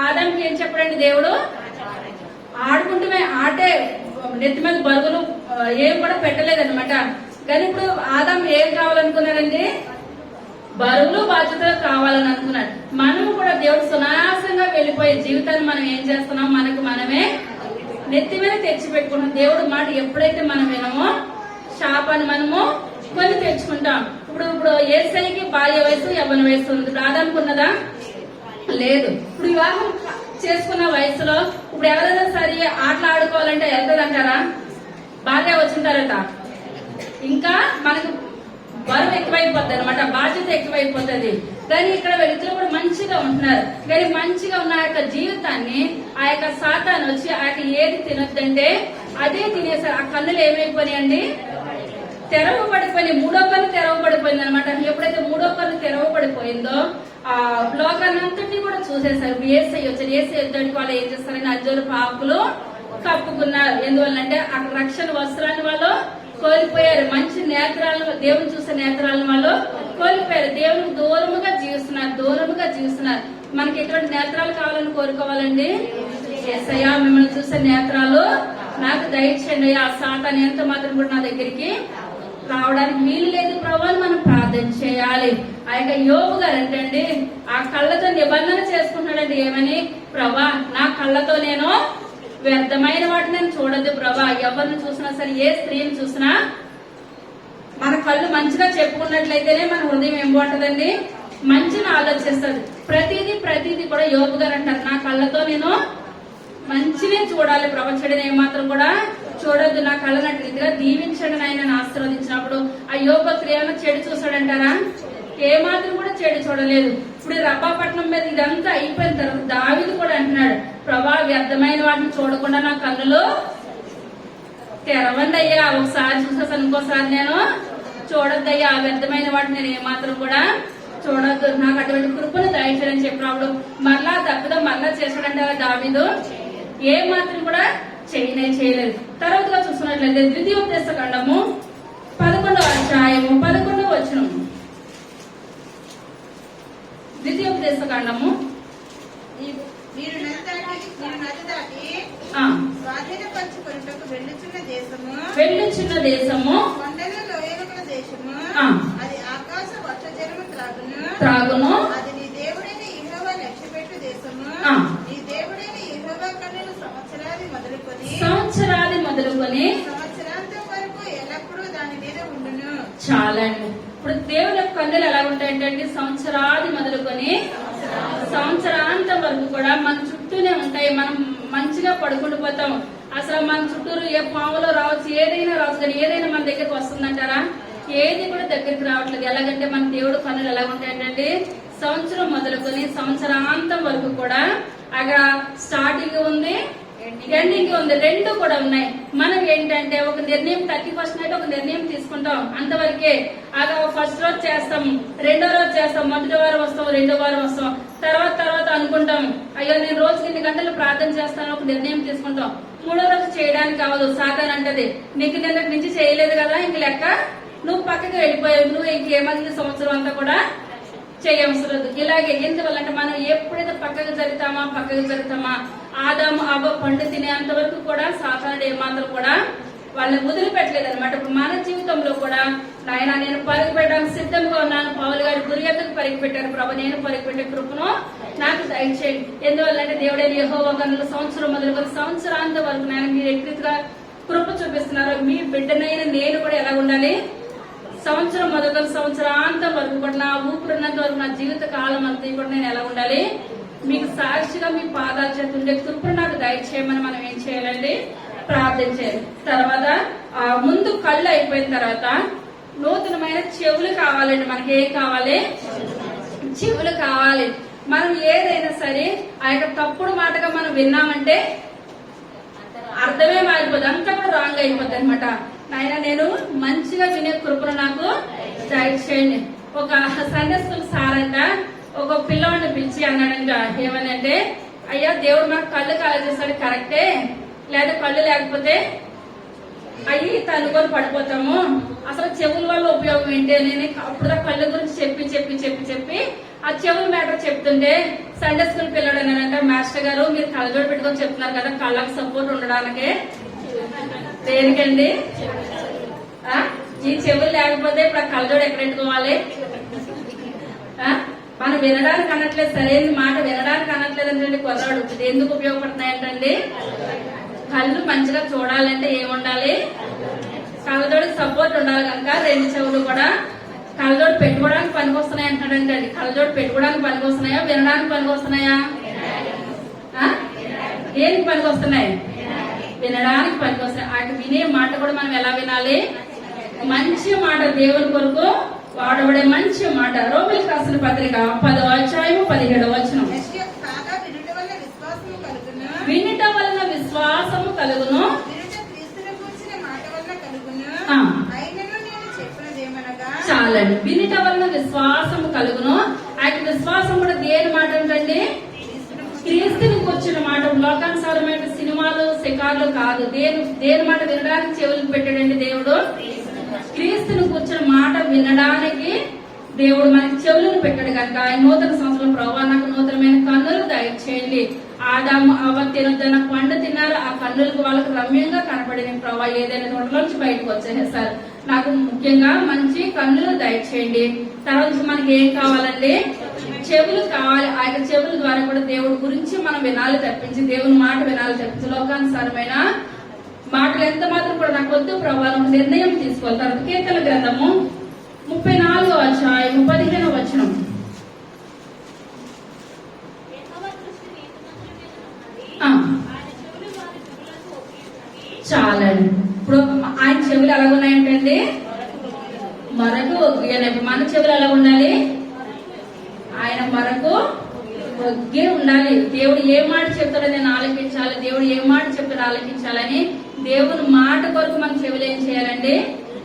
ఆదాంకి ఏం చెప్పాడండి దేవుడు? ఆడుకుంటూనే ఆటే, నెత్తి మీద బరుగులు ఏం కూడా పెట్టలేదన్నమాట. కానీ ఇప్పుడు ఆదాం ఏం కావాలనుకున్నాడండి? బరువులు బాధ్యతలు కావాలని అనుకున్నాడు. మనము కూడా దేవుడు సునాసంగా వెళ్లిపోయే జీవితాన్ని మనం ఏం చేస్తున్నాం? మనకు మనమే నెత్తి మీద తెచ్చి పెట్టుకుంటాం. దేవుడు మాట ఎప్పుడైతే మనం వినమో శాపాన్ని మనము కొని తెచ్చుకుంటాం. ఇప్పుడు యేసయ్యకి బాల్య వయసు, యవ్వన వయసు ఉంది. ఇప్పుడు ఆదాంకు ఉన్నదా? లేదు. ఇప్పుడు వివాహం చేసుకున్న వయసులో ఇప్పుడు ఎవరైనా సరే ఆటలు ఆడుకోవాలంటే వెళ్తారంటారా? బాగా వచ్చింటారట. ఇంకా మనకు బరువు ఎక్కువైపోతుంది అనమాట, బాధ్యత ఎక్కువైపోతుంది. కానీ ఇక్కడ వీళ్ళిద్దరు కూడా మంచిగా ఉంటున్నారు. కానీ మంచిగా ఉన్న ఆ యొక్క జీవితాన్ని ఆ యొక్క సాతాను వచ్చి ఆ యొక్క ఏది తినొద్దంటే అదే తినేసారు. ఆ కన్నులు ఏమైపోయినాయండి? తెరవబడిపోయి, 3వ కన్ను తెరవబడిపోయింది అనమాట. ఎప్పుడైతే 3వ కన్ను తెరవబడిపోయిందో ఆ లోకాన్నంతటినీ కూడా చూసేసారు. ఏసై వచ్చారు. ఏసై వచ్చాడు వాళ్ళు ఏం చేస్తారని అంజూరు ఆకులు కప్పుకున్నారు. ఎందువల్లంటే అక్కడ రక్షణ వస్త్రాన్ని వాళ్ళు కోల్పోయారు. మంచి నేత్రాలను, దేవుని చూసే నేత్రాలను వాళ్ళు కోల్పోయారు. దేవునికి దూరముగా జీవిస్తున్నారు. మనకి ఎటువంటి నేత్రాలు కావాలని కోరుకోవాలండి? యేసయ్యా మిమ్మల్ని చూసే నేత్రాలు నాకు దయచేయండి. ఆ సాతాను ఎంత మాత్రం కూడా నా దగ్గరికి రావడానికి వీలు లేదు ప్రభు అని మనం ప్రార్థన చేయాలి. ఆ యొక్క యోబు గారు ఏంటండి ఆ కళ్ళతో నిబంధన చేసుకుంటున్నాడండి. ఏమని? ప్రభా నా కళ్ళతో నేను వ్యర్థమైన వాటిని నేను చూడద్దు ప్రభా. ఎవరిని చూసినా సరే, ఏ స్త్రీని చూసినా మన కళ్ళు మంచిగా చెప్పుకున్నట్లయితేనే మన హృదయం ఏం బాగుంటదండి? మంచిని ఆలోచిస్తుంది. ప్రతిదీ కూడా యోబు గారు అంటారు, నా కళ్ళతో నేను మంచినే చూడాలి ప్రభా, చెడుని ఏమాత్రం కూడా చూడొద్దు. నా కళ్ళనట్టు రీతిగా దీవించండి నాయన ఆశీర్వదించినప్పుడు ఆ యోబు క్రియను చెడు చూసాడంటారా? ఏమాత్రం కూడా చెడు చూడలేదు. ఇప్పుడు రబ్బాపట్నం మీద ఇదంతా అయిపోయిన తర్వాత దావీదు కూడా అంటున్నాడు, ప్రభా వ్యర్థమైన వాటిని చూడకుండా నా కన్నులు తెరవండి అయ్యా. ఒకసారి చూసేసాను, ఇంకోసారి నేను చూడొద్దయ్యా. ఆ వ్యర్థమైన వాటిని నేను ఏమాత్రం కూడా చూడొద్దు, నాకు అటువంటి కృపను దయచేయని చెప్పినప్పుడు మరలా తప్పుదో మరలా చేశాడంటే దావీదు ఏ మాత్రం కూడా చేయలేదు. తర్వాత చూసుకున్నట్లయితే ద్వితీయోపదేశ కాండము 11వ అధ్యాయము 11వ వచనం. ద్వితీయోపదేశకాండము.
మీరు నది దాటి స్వాధీనపరచుకొనుటకు వెళ్ళుచున్న దేశము కొండల లోయల గల దేశము. అది ఆకాశ వర్షజలము త్రాగును. అది నీ దేవుడైన యెహోవా లక్ష్యపెట్టు దేశము. నీ దేవుడైన యెహోవా కన్నులు సంవత్సరాది మొదలుకొని సంవత్సరాంతం వరకు ఎల్లప్పుడూ దాని మీద ఉండును.
చాలండి. ఇప్పుడు దేవుని యొక్క కన్నులు ఎలా ఉంటాయంటే సంవత్సరాది మొదలుకొని సంవత్సరాంతం వరకు కూడా మన చుట్టూనే ఉంటాయి. మనం మంచిగా పడుకుంటూ పోతాం. అసలు మన చుట్టూరు ఏ పాములో రావచ్చు, ఏదైనా రావచ్చు, కానీ ఏదైనా మన దగ్గరికి వస్తుందంటారా? ఏది కూడా దగ్గరికి రావట్లేదు. ఎలాగంటే మన దేవుడు కన్నులు ఎలా ఉంటాయంటే సంవత్సరం మొదలుకొని సంవత్సరాంతం వరకు కూడా అక్కడ స్టార్టింగ్ ఉంది, ఎండింగ్ ఉంది, రెండు కూడా ఉన్నాయి. మనం ఏంటంటే ఒక నిర్ణయం 31st నైట్ ఒక నిర్ణయం తీసుకుంటాం, అంతవరకే. అలా ఫస్ట్ రోజు చేస్తాం, రెండో రోజు చేస్తాం, మొదటి వారం వస్తాం, రెండో వారం వస్తాం, తర్వాత అనుకుంటాం, అయ్యో నేను రోజుకి 2 గంటలు ప్రార్థన చేస్తాను, ఒక నిర్ణయం తీసుకుంటాం. మూడో రోజు చేయడానికి అవ్వదు. సాతాన్ అంటది, నీకు నిన్నటి నుంచి చేయలేదు కదా, ఇంక లెక్క, నువ్వు పక్కకి వెళ్ళిపోయావు, నువ్వు ఇంకేమది సంవత్సరం అంతా కూడా చేయవసరదు. ఇలాగే ఎందువల్లంటే మనం ఎప్పుడైతే పక్కకు జరుగుతామా ఆదాము అవ్వ పండు తినేంత వరకు కూడా సాతానుడు ఏమాత్రం కూడా వాళ్ళని వదిలిపెట్టలేదు అనమాట. ఇప్పుడు మన జీవితంలో కూడా నాయన నేను పరుగు పెట్టడానికి సిద్ధంగా ఉన్నాను. పౌలు గారు గురియతకు పరుగు పెట్టారు. ప్రభు నేను పరుగు పెట్టే కృపను నాకు దయచేయండి. ఎందువల్లంటే దేవుడైన యెహోవా కన్నులు సంవత్సరం మొదలుకొని సంవత్సరాంతం వరకు నేను మీరు ఎక్కడిగా కృప చూపిస్తున్నారు. మీ బిడ్డనైన నేను కూడా ఎలా ఉండాలి? సంవత్సరం మొదలుకొని సంవత్సరాంతం వరకు కూడా నా ఊపిరినంత వరకు నా జీవిత కాలం అంతా కూడా నేను ఎలా ఉండాలి? మీకు సాక్షిగా మీ పాదాల చేత ఉండే కృపను నాకు దయచేయమని మనం ఏం చేయాలండి? ప్రార్థించాలి. తర్వాత ముందు కళ్ళు అయిపోయిన తర్వాత నూతనమైన చెవులు కావాలండి. మనకి ఏం కావాలి? చెవులు కావాలి. మనం ఏదైనా సరే ఆ యొక్క తప్పుడు మాటగా మనం విన్నామంటే అర్థమే మారిపోద్ది, అంతా కూడా రాంగ్ అయిపోద్ది అనమాట. నాయన నేను మంచిగా వినే కృపను నాకు దయచేయండి. ఒక సండే స్కూల్ సార్ అంట ఒక పిల్లవాడిని పిలిచి అన్నాడంట, ఏమనంటే అయ్యా దేవుడు మనకు కళ్ళు కాలేజేస్తాడు కరెక్టే, లేదా కళ్ళు లేకపోతే అయ్యి తనుకొని పడిపోతాము, అసలు చెవుల వల్ల ఉపయోగం ఏంటి అని అప్పుడు కళ్ళు గురించి చెప్పి ఆ చెవుల మ్యాటర్ చెప్తుంటే సండే స్కూల్ పిల్లడు అన్నాడంట, మాస్టర్ గారు మీరు కళ్ళజోడు పెట్టుకొని చెప్తున్నారు కదా కళ్ళకు సపోర్ట్ ఉండడానికి, దేనికండి? ఈ చెవులు లేకపోతే ఇప్పుడు ఆ కళ్ళజోడు ఎక్కడ పెట్టుకోవాలి? మనం వినడానికి అనట్లేదు, సరైన మాట వినడానికి అనట్లేదు అంటే కుర్రాడు ఎందుకు ఉపయోగపడుతున్నాయంటండి? కళ్ళు మంచిగా చూడాలంటే ఏముండాలి? కళ్ళజోడికి సపోర్ట్ ఉండాలి కనుక 2 చెవులు కూడా కళ్ళజోడు పెట్టుకోవడానికి పనికొస్తున్నాయి అంటాడంటే అండి. కళ్ళజోడు పెట్టుకోవడానికి పనికొస్తున్నాయా, వినడానికి పనికొస్తున్నాయా? దేనికి పనికొస్తున్నాయి? వినడానికి పనికొస్తాయి. అటు వినే మాట కూడా మనం ఎలా వినాలి? మంచి మాట, దేవుని కొరకు వాడబడే మంచి మాట. రోమిలకు రాసిన పత్రిక 10వ అధ్యాయము 17వ వచనం. వినుట వలన విశ్వాసము కలుగును. చాలండి. వినుట వలన విశ్వాసము కలుగును. ఆయన విశ్వాసం కూడా దేని మాట ఏంటండి? క్రీస్తుని కూర్చున్న మాట. లోకానుసారమైన సినిమాలు శిఖార్లు కాదు. దేని మాట వినడానికి చెవులు పెట్టాడండి దేవుడు? క్రీస్తుని కూర్చున్న మాట వినడానికి దేవుడు మనకి చెవులను పెట్టాడు కనుక ఆయన నూతన సంవత్సరం ప్రభావ నాకు నూతనమైన కన్నులు దయచేయండి. ఆదాము అవ్వ తినొద్దన్న పండు తిన్నారు, ఆ కన్నులకు వాళ్ళకు రమ్యంగా కనపడిన ప్రభావ ఏదైనా నోట్లోంచి బయటకు వచ్చేసారు. నాకు ముఖ్యంగా మంచి కన్నులు దయచేయండి. తర్వాత మనకి ఏం కావాలండి? చెవులు కావాలి. ఆ యొక్క చెవుల ద్వారా కూడా దేవుడి గురించి మనం వినాలి తప్పించి, దేవుని మాట వినాలి తప్పించి లోకానుసారమైన మాటలు ఎంత మాత్రం కూడా నాకు వద్దు ప్రభావం నిర్ణయం తీసుకోవాలి. తర్వాత కీర్తన గ్రంథము 34వ అధ్యాయము 15వ వచనం. చాలండి. ఇప్పుడు ఆయన చెవులు ఎలా ఉన్నాయంటండి? మరకు మన చెవులు ఎలా ఉండాలి? ఆయన మరకు ఒగ్గే ఉండాలి. దేవుడు ఏ మాట చెప్తాడో నేను ఆలకించాలి, దేవుడు ఏ మాట చెప్తాడో ఆలకించాలని దేవుని మాట కొరకు మన చెవులు ఏం చేయాలండి?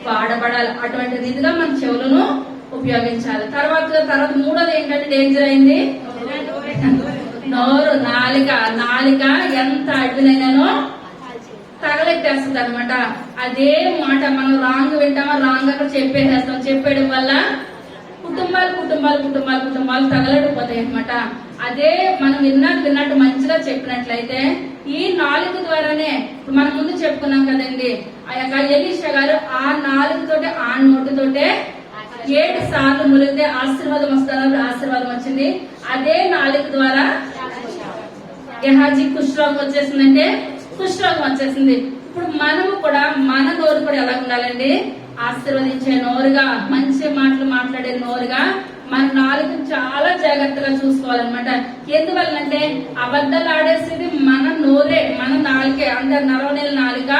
వాడబడాలి. అటువంటి రీతిగా మన చెవులను ఉపయోగించాలి. తర్వాత మూడోది ఏంటంటే డేంజర్ అయింది నోరు. నాలిక ఎంత అడ్డునైనానో తగలెట్టేస్తుంది అనమాట. అదే మాట మనం రాంగ్ వింటామా, రాంగ్ అక్కడ చెప్పేసేస్తాం. చెప్పేయడం వల్ల కుటుంబాలు తగలడిపోతాయి అనమాట. అదే మనం విన్నట్టు మంచిగా చెప్పినట్లయితే ఈ నాలుగు ద్వారానే మనం ముందు చెప్పుకున్నాం కదండి, ఆ యొక్క ఎలీషా గారు ఆ నాలుగుతోటే ఆ నోటితోటే 7 సార్లు మురిగితే ఆశీర్వాదం వస్తున్నారు, ఆశీర్వాదం వచ్చింది. అదే నాలుగు ద్వారా గెహాజీ కుష్ఠరోగం వచ్చేసిందంటే కుష్ఠరోగం వచ్చేసింది. ఇప్పుడు మనము కూడా మన నోరు కూడా ఎలా ఉండాలండి, ఆశీర్వదించే నోరుగా, మంచి మాటలు మాట్లాడే నోరుగా మన నాలుగు చాలా జాగ్రత్తగా చూసుకోవాలన్నమాట. ఎందువల్లంటే అబద్ధాలు ఆడేసేది మన నోరే, మన నాలుకే అంటారు. నరవనేల నాలుక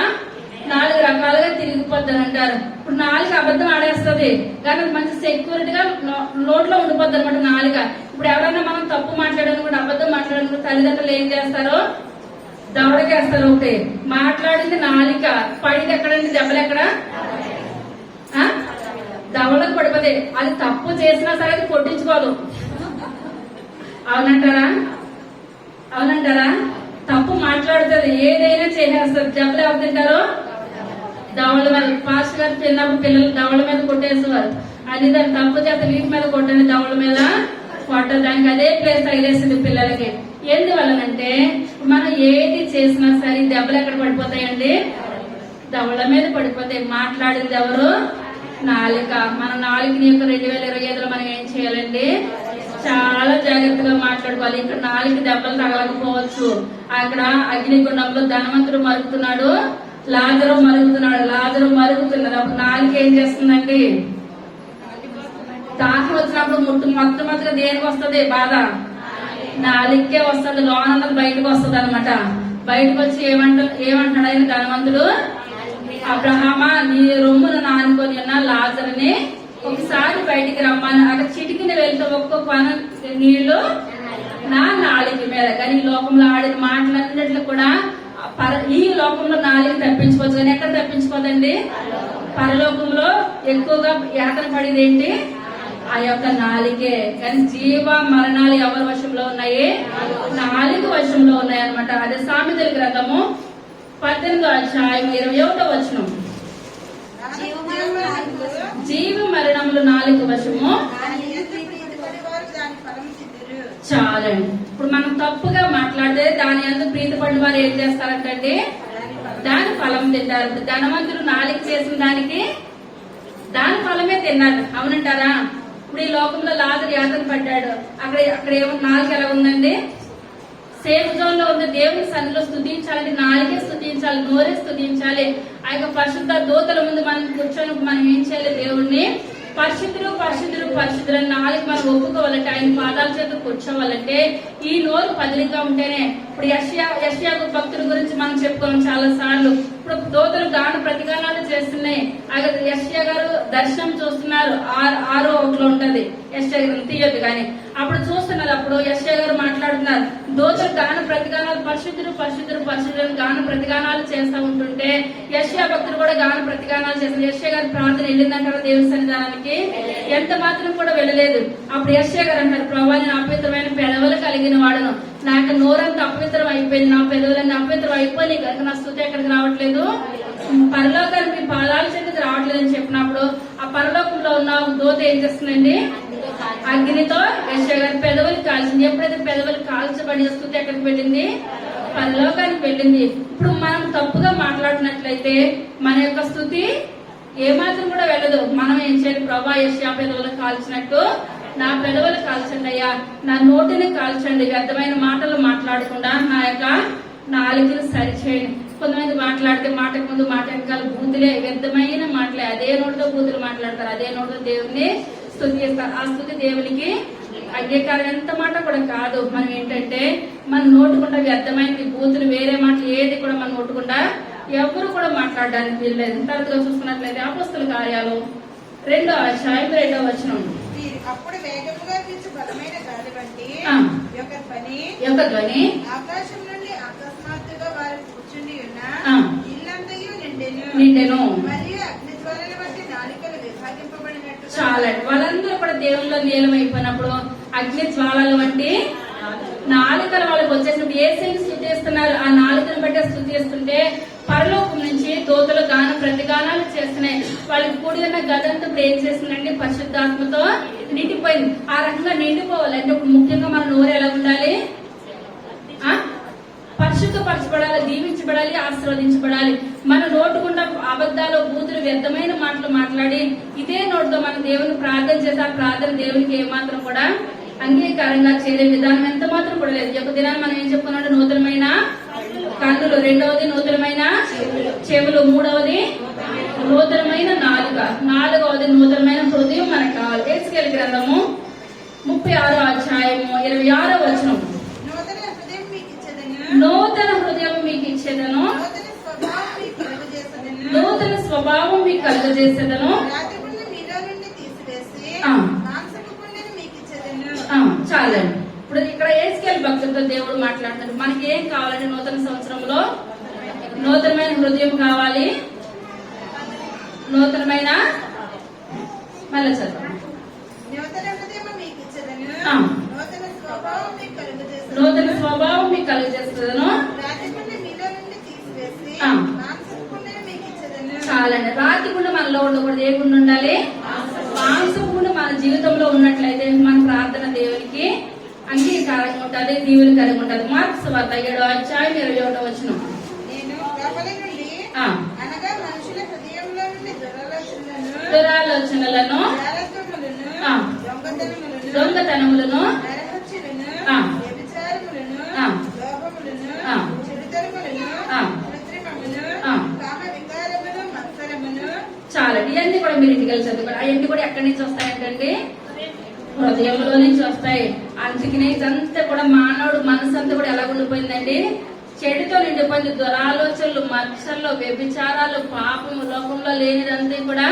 4 రకాలుగా తిరిగిపోద్దని అంటారు. ఇప్పుడు నాలుక అబద్ధం ఆడేస్తుంది కానీ అది మంచి సెక్యూరిటీగా నోట్లో ఉండిపోద్ది అనమాట నాలుక. ఇప్పుడు ఎవరైనా మనం తప్పు మాట్లాడడం కూడా, అబద్ధం మాట్లాడడం కూడా తల్లిదండ్రులు ఏం చేస్తారో దవడకేస్తారు. ఒకటి మాట్లాడింది నాలిక, పడింది ఎక్కడండి, దెబ్బలు ఎక్కడ, దవడకు పడిపోతే. అది తప్పు చేసినా సరే అది కొట్టించుకోదు. అవునంటారా? తప్పు మాట్లాడుతుంది, ఏదైనా చేసేస్తుంది. దెబ్బలు ఎవరు తింటారో దవడ మీద. పాస్టర్ గారు చిన్నప్పుడు పిల్లలు దవడ మీద కొట్టేసేవారు. అది దాన్ని తప్పు చేస్తే వీటి మీద కొట్టండి, దవడ మీద కొట్టదు. దానికి అదే ప్లేస్ తగిలేస్తుంది పిల్లలకి. ఎందువల్లనంటే మనం ఏది చేసినా సరే దెబ్బలు ఎక్కడ పడిపోతాయండి, దవడ మీద పడిపోతాయి. మాట్లాడింది ఎవరు, నాలుక. మన నాలుకని యొక్క 2025లో మనం ఏం చేయాలండి, చాలా జాగ్రత్తగా మాట్లాడుకోవాలి. ఇక్కడ నాలుగు దెబ్బలు తగలకపోవచ్చు. అక్కడ అగ్నిగుండంలో ధనవంతుడు మరుగుతున్నాడు, లాజరు మరుగుతున్నారు. అప్పుడు నాలుక ఏం చేస్తుందండి, దాహం వచ్చినప్పుడు మొట్టమొదటిగా దేనికి వస్తుంది బాధ, నాలుకే వస్తుంది. లోన బయటకు వస్తుంది అనమాట. బయటకు వచ్చి ఏమంటాడు ఆయన ధనవంతుడు, అబ్రహామా నీ రొమ్మును నానుకొని ఉన్న లాజరుని ఒకసారి బయటికి రమ్మని. అక్కడ చిటికిని వెళ్తే ఒక్కొక్క నీళ్లు నా నాలుక మీద. కానీ ఈ లోకంలో ఆడిన మాటలన్నింటిలో కూడా ఈ లోకంలో నాలుగు తప్పించుకోవచ్చు, కానీ ఎక్కడ తప్పించుకోదండి, పరలోకంలో ఎక్కువగా యాతన పడేది ఏంటి, ఆ యొక్క నాలుగే. కానీ జీవ మరణాలు ఎవరి వశంలో ఉన్నాయి, నాలుగు వశంలో ఉన్నాయి అనమాట. అదే సామెతల గ్రంథము 18వ అధ్యాయం 21వ వచనం. జీవ మరణములు నాలుగు వశము చాలండి. ఇప్పుడు మనం తప్పుగా మాట్లాడితే దాని యందు ప్రీతి పడిన వారు ఏం చేస్తారంటే దాని ఫలం తింటారు. ఇప్పుడు ధనవంతుడు నాలుగు చేసిన దానికి దాని ఫలమే తిన్నారు. అవునంటారా? ఇప్పుడు ఈ లోకంలో లాజరు యాతన పడ్డాడు. అక్కడ ఏమో నాలుగు ఎలా ఉందండి, సేఫ్ జోన్ లో ఉంది. దేవుని సన్నిధిలో స్తుతించాలంటే నాలుగే స్తుతించాలి, నోరే స్తుతించాలి. ఆ యొక్క పరిశుద్ధ దూతల ముందు మనం కూర్చొని మనం ఏం చేయాలి, దేవుణ్ణి పరిశుద్ధులు అని నాలుగు మనం ఒప్పుకోవాలంటే, ఆయన పాదాల చేత కూర్చోవాలంటే ఈ నోరు పదిలిగా ఉంటేనే. ఇప్పుడు యెషయా భక్తుల గురించి మనం చెప్పుకోవాలి చాలా సార్లు. ఇప్పుడు దూతలు గాను ప్రతిగానాలు చేస్తున్నాయి. యెషయా గారు దర్శనం చూస్తున్నారు, 6:1 ఉంటది. యెషయా గారు తీయొద్దు కానీ అప్పుడు చూస్తున్నారు. అప్పుడు యెషయా గారు మాట్లాడుతున్నారు, దూతలు గాను ప్రతిగానాలు పరిశుద్ధులు గాను ప్రతిగానాలు చేస్తూ ఉంటుంటే యెషయా భక్తులు కూడా గాను ప్రతిగానాలు చేస్తారు. యెషయా గారి ప్రార్థన వెళ్ళిందంటారు దేవుని సన్నిధానానికి, ఎంత మాత్రం కూడా వెళ్ళలేదు. అప్పుడు యెషయా గారు అంటారు, ప్రభువా నేను అపవిత్రమైన పెదవులు కలిగిన వాడను, నాకు నోరంతా అపవిత్రం అయిపోయింది, నా పెదవులన్నీ అపవిత్రం అయిపోయి కనుక నా స్తుతి ఎక్కడికి రావట్లేదు, పరలోకానికి పాదాల చెందుకు రావట్లేదు అని చెప్పినప్పుడు ఆ పరలోకంలో ఉన్న దూత ఏం చేస్తుందండి, అగ్నితో యెషయా గారి పెదవులు కాల్చింది. ఎప్పుడైతే పెదవులు కాల్చబడి స్తుతి ఎక్కడికి వెళ్ళింది, పరలోకానికి వెళ్ళింది. ఇప్పుడు మనం తప్పుగా మాట్లాడినట్లయితే మన యొక్క స్తుతి ఏమాత్రం కూడా వెళ్ళదు. మనం ఏం చేయాలి, ప్రభా యెషయా పెదవులు కాల్చినట్టు నా పెదవులు కాల్చండి అయ్యా, నా నోటిని కాల్చండి, వ్యర్థమైన మాటలు మాట్లాడకుండా నా యొక్క నాలుకను సరిచేయండి. కొంతమంది మాట్లాడితే మాటకు ముందు మాట వెనకాల బూతులే, వ్యర్థమైన మాటలే, అదే నోటితో బూతులు మాట్లాడతారు, అదే నోటితో దేవుని స్తుతి చేస్తారు. ఆ స్తుతి దేవునికి అంగీకారం ఎంత మాట కూడా కాదు. మనం ఏంటంటే మన నోటుకుండా వ్యర్థమైన బూతులు, వేరే మాటలు ఏది కూడా మనం నోటుకుండా ఎవరు కూడా మాట్లాడడానికి వీల్లేదు. తరచుగా చూసుకున్నట్లయితే అపోస్తలుల కార్యాలు 2వ అధ్యాయం 2వ వచనం.
అప్పుడు వేగముగా వీచు బలమైన గాలి వంటి యొక్క ధ్వని ఆకాశం నుండి అకస్మాత్తుగా వారు కూర్చుని ఉన్న ఇల్లంతయు నిండెను, మరియు అగ్ని జ్వాలల వంటి నాలుకలు విభాగింపబడినట్టు.
చాలా వాళ్ళందరూ కూడా దేవుల్లో లీలమైపోయినప్పుడు అగ్ని జ్వాలల వంటి నాలుకలు వాళ్ళకి వచ్చేసినప్పుడు ఏసైని స్తుతిస్తున్నారు. ఆ నాలుకను బట్టి స్తుతిస్తుంటే పరలోకం నుంచి దూతలు గాన ప్రతిగానాలు చేస్తున్నాయి. వాళ్ళకి కూడి ఉన్న గదంతా ఇప్పుడు ఏం చేస్తుందండి? పరిశుద్ధాత్మతో నిండిపోయింది. ఆ రకంగా నిండిపోవాలంటే ఇప్పుడు ముఖ్యంగా మన నోరు ఎలా ఉండాలి? పరిశుద్ధపరచబడాలి, దీవించబడాలి, ఆశీర్వదించబడాలి. మన నోటుకుండా అబద్ధాలు, బూతులు, వ్యర్థమైన మాటలు మాట్లాడి ఇదే నోటుతో మన దేవుని ప్రార్థన చేసి ఆ ప్రార్థన దేవునికి ఏమాత్రం కూడా అంగీకారంగా చేరే విధానం ఎంత మాత్రం కూడా లేదు. ఒక దినాన్ని మనం ఏం చెప్పుకున్నాడు? నూతనమైన కన్నులు, రెండవది నూతనమైన చెవులు, మూడవది నూతనమైన నాలుక, నాలుగవది నూతనమైన హృదయం మనకు కావాలి. హెస్కేలు గ్రంథము 36వ అధ్యాయము 26వ వచనం. నూతన హృదయం మీకు ఇచ్చేదను, నూతన స్వభావం మీకు కలుగజేసేదను. చాలండి. ఇప్పుడు ఇక్కడ హెస్కేలు భక్తులతో దేవుడు మాట్లాడుతాడు. మనకి ఏం కావాలంటే నూతన సంవత్సరంలో నూతనమైన హృదయం కావాలి, నూతనమైన మళ్ళీ చదువు నూతన స్వభావం మీకు కలుగజేస్తుందను. చాలండి. రాతి గుండె మనలో ఉండకూడదు. ఏ గుండె ఉండాలి? మాంసపు గుండె మన జీవితంలో ఉన్నట్లయితే మన ప్రార్థన దేవునికి అంగీకారంగా ఉంటుంది, దీవులకరంగా ఉంటుంది. మార్క్స్ సువార్త 7వ అధ్యాయం 21వ వచనం. దురాలోచనలను, దొంగతనములను, చాలా ఇవన్నీ కూడా మీరు ఇంటికి వెళ్ళి చదువుకోండి. అవన్నీ కూడా ఎక్కడి నుంచి వస్తాయంటే హృదయంలో నుంచి వస్తాయి. అందుకనే ఇదంతా కూడా మానవుడు మనసు అంతా కూడా ఎలా ఉండిపోయిందండి? చెడుతో నిండిపోయింది. దురాలోచనలు, మచ్చలు, వ్యభిచారాలు, పాపము, లోకంలో లేనిదంతా కూడా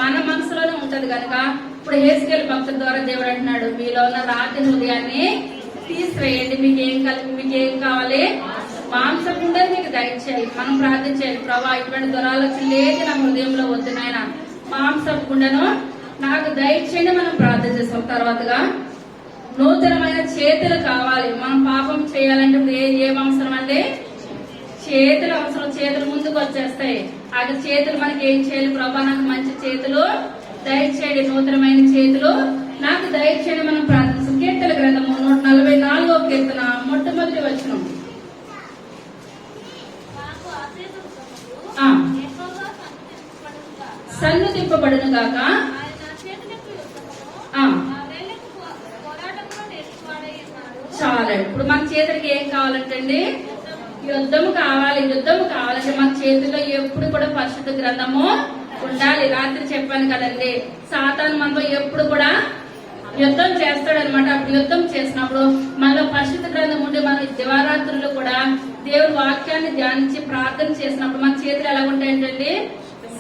మన మనసులోనే ఉంటది కనుక ఇప్పుడు హెస్కేలు భక్తుల ద్వారా దేవుడు అంటున్నాడు, మీలో ఉన్న రాతి హృదయాన్ని తీసివేయండి. మీకేం కావాలి? మాంసపు ఉండేది మీకు దయచేయాలి. మనం ప్రార్థించాలి, ప్రభా ఇటువంటి దురాలోచన లేదు నా హృదయంలో వద్దు నాయన, మాంసపు గుండెను నాకు దయచేయండి మనం ప్రార్థన చేస్తాం. తర్వాతగా నూతనమైన చేతులు కావాలి. మనం పాపం చేయాలంటే ఏం అవసరం అండి? చేతులు అవసరం. చేతులు ముందుకు వచ్చేస్తాయి. ఆ చేతులు మనకి ఏం చేయాలి? ప్రభా నాకు మంచి చేతులు దయచేయండి, నూతనమైన చేతులు నాకు దయచేయండి మనం ప్రార్థిస్తాం. కీర్తన గ్రంథము 144వ కీర్తన మొట్టమొదటి వచనం. సన్నుతింపబడును గాక. చాలా. ఇప్పుడు మన చేతులకి ఏం కావాలంటే యుద్ధము కావాలి. యుద్ధము కావాలంటే మన చేతుల్లో ఎప్పుడు కూడా పరిశుద్ధ గ్రంథము ఉండాలి. రాత్రి చెప్పాను కదండి, సాతాను మనలో ఎప్పుడు కూడా యుద్ధం చేస్తాడనమాట. అప్పుడు యుద్ధం చేసినప్పుడు మనలో పరిశుద్ధ గ్రంథం ఉండి మన దివారాత్రులు కూడా దేవుడి వాక్యాన్ని ధ్యానించి ప్రార్థన చేసినప్పుడు మన చేతులు ఎలా ఉంటాయంటే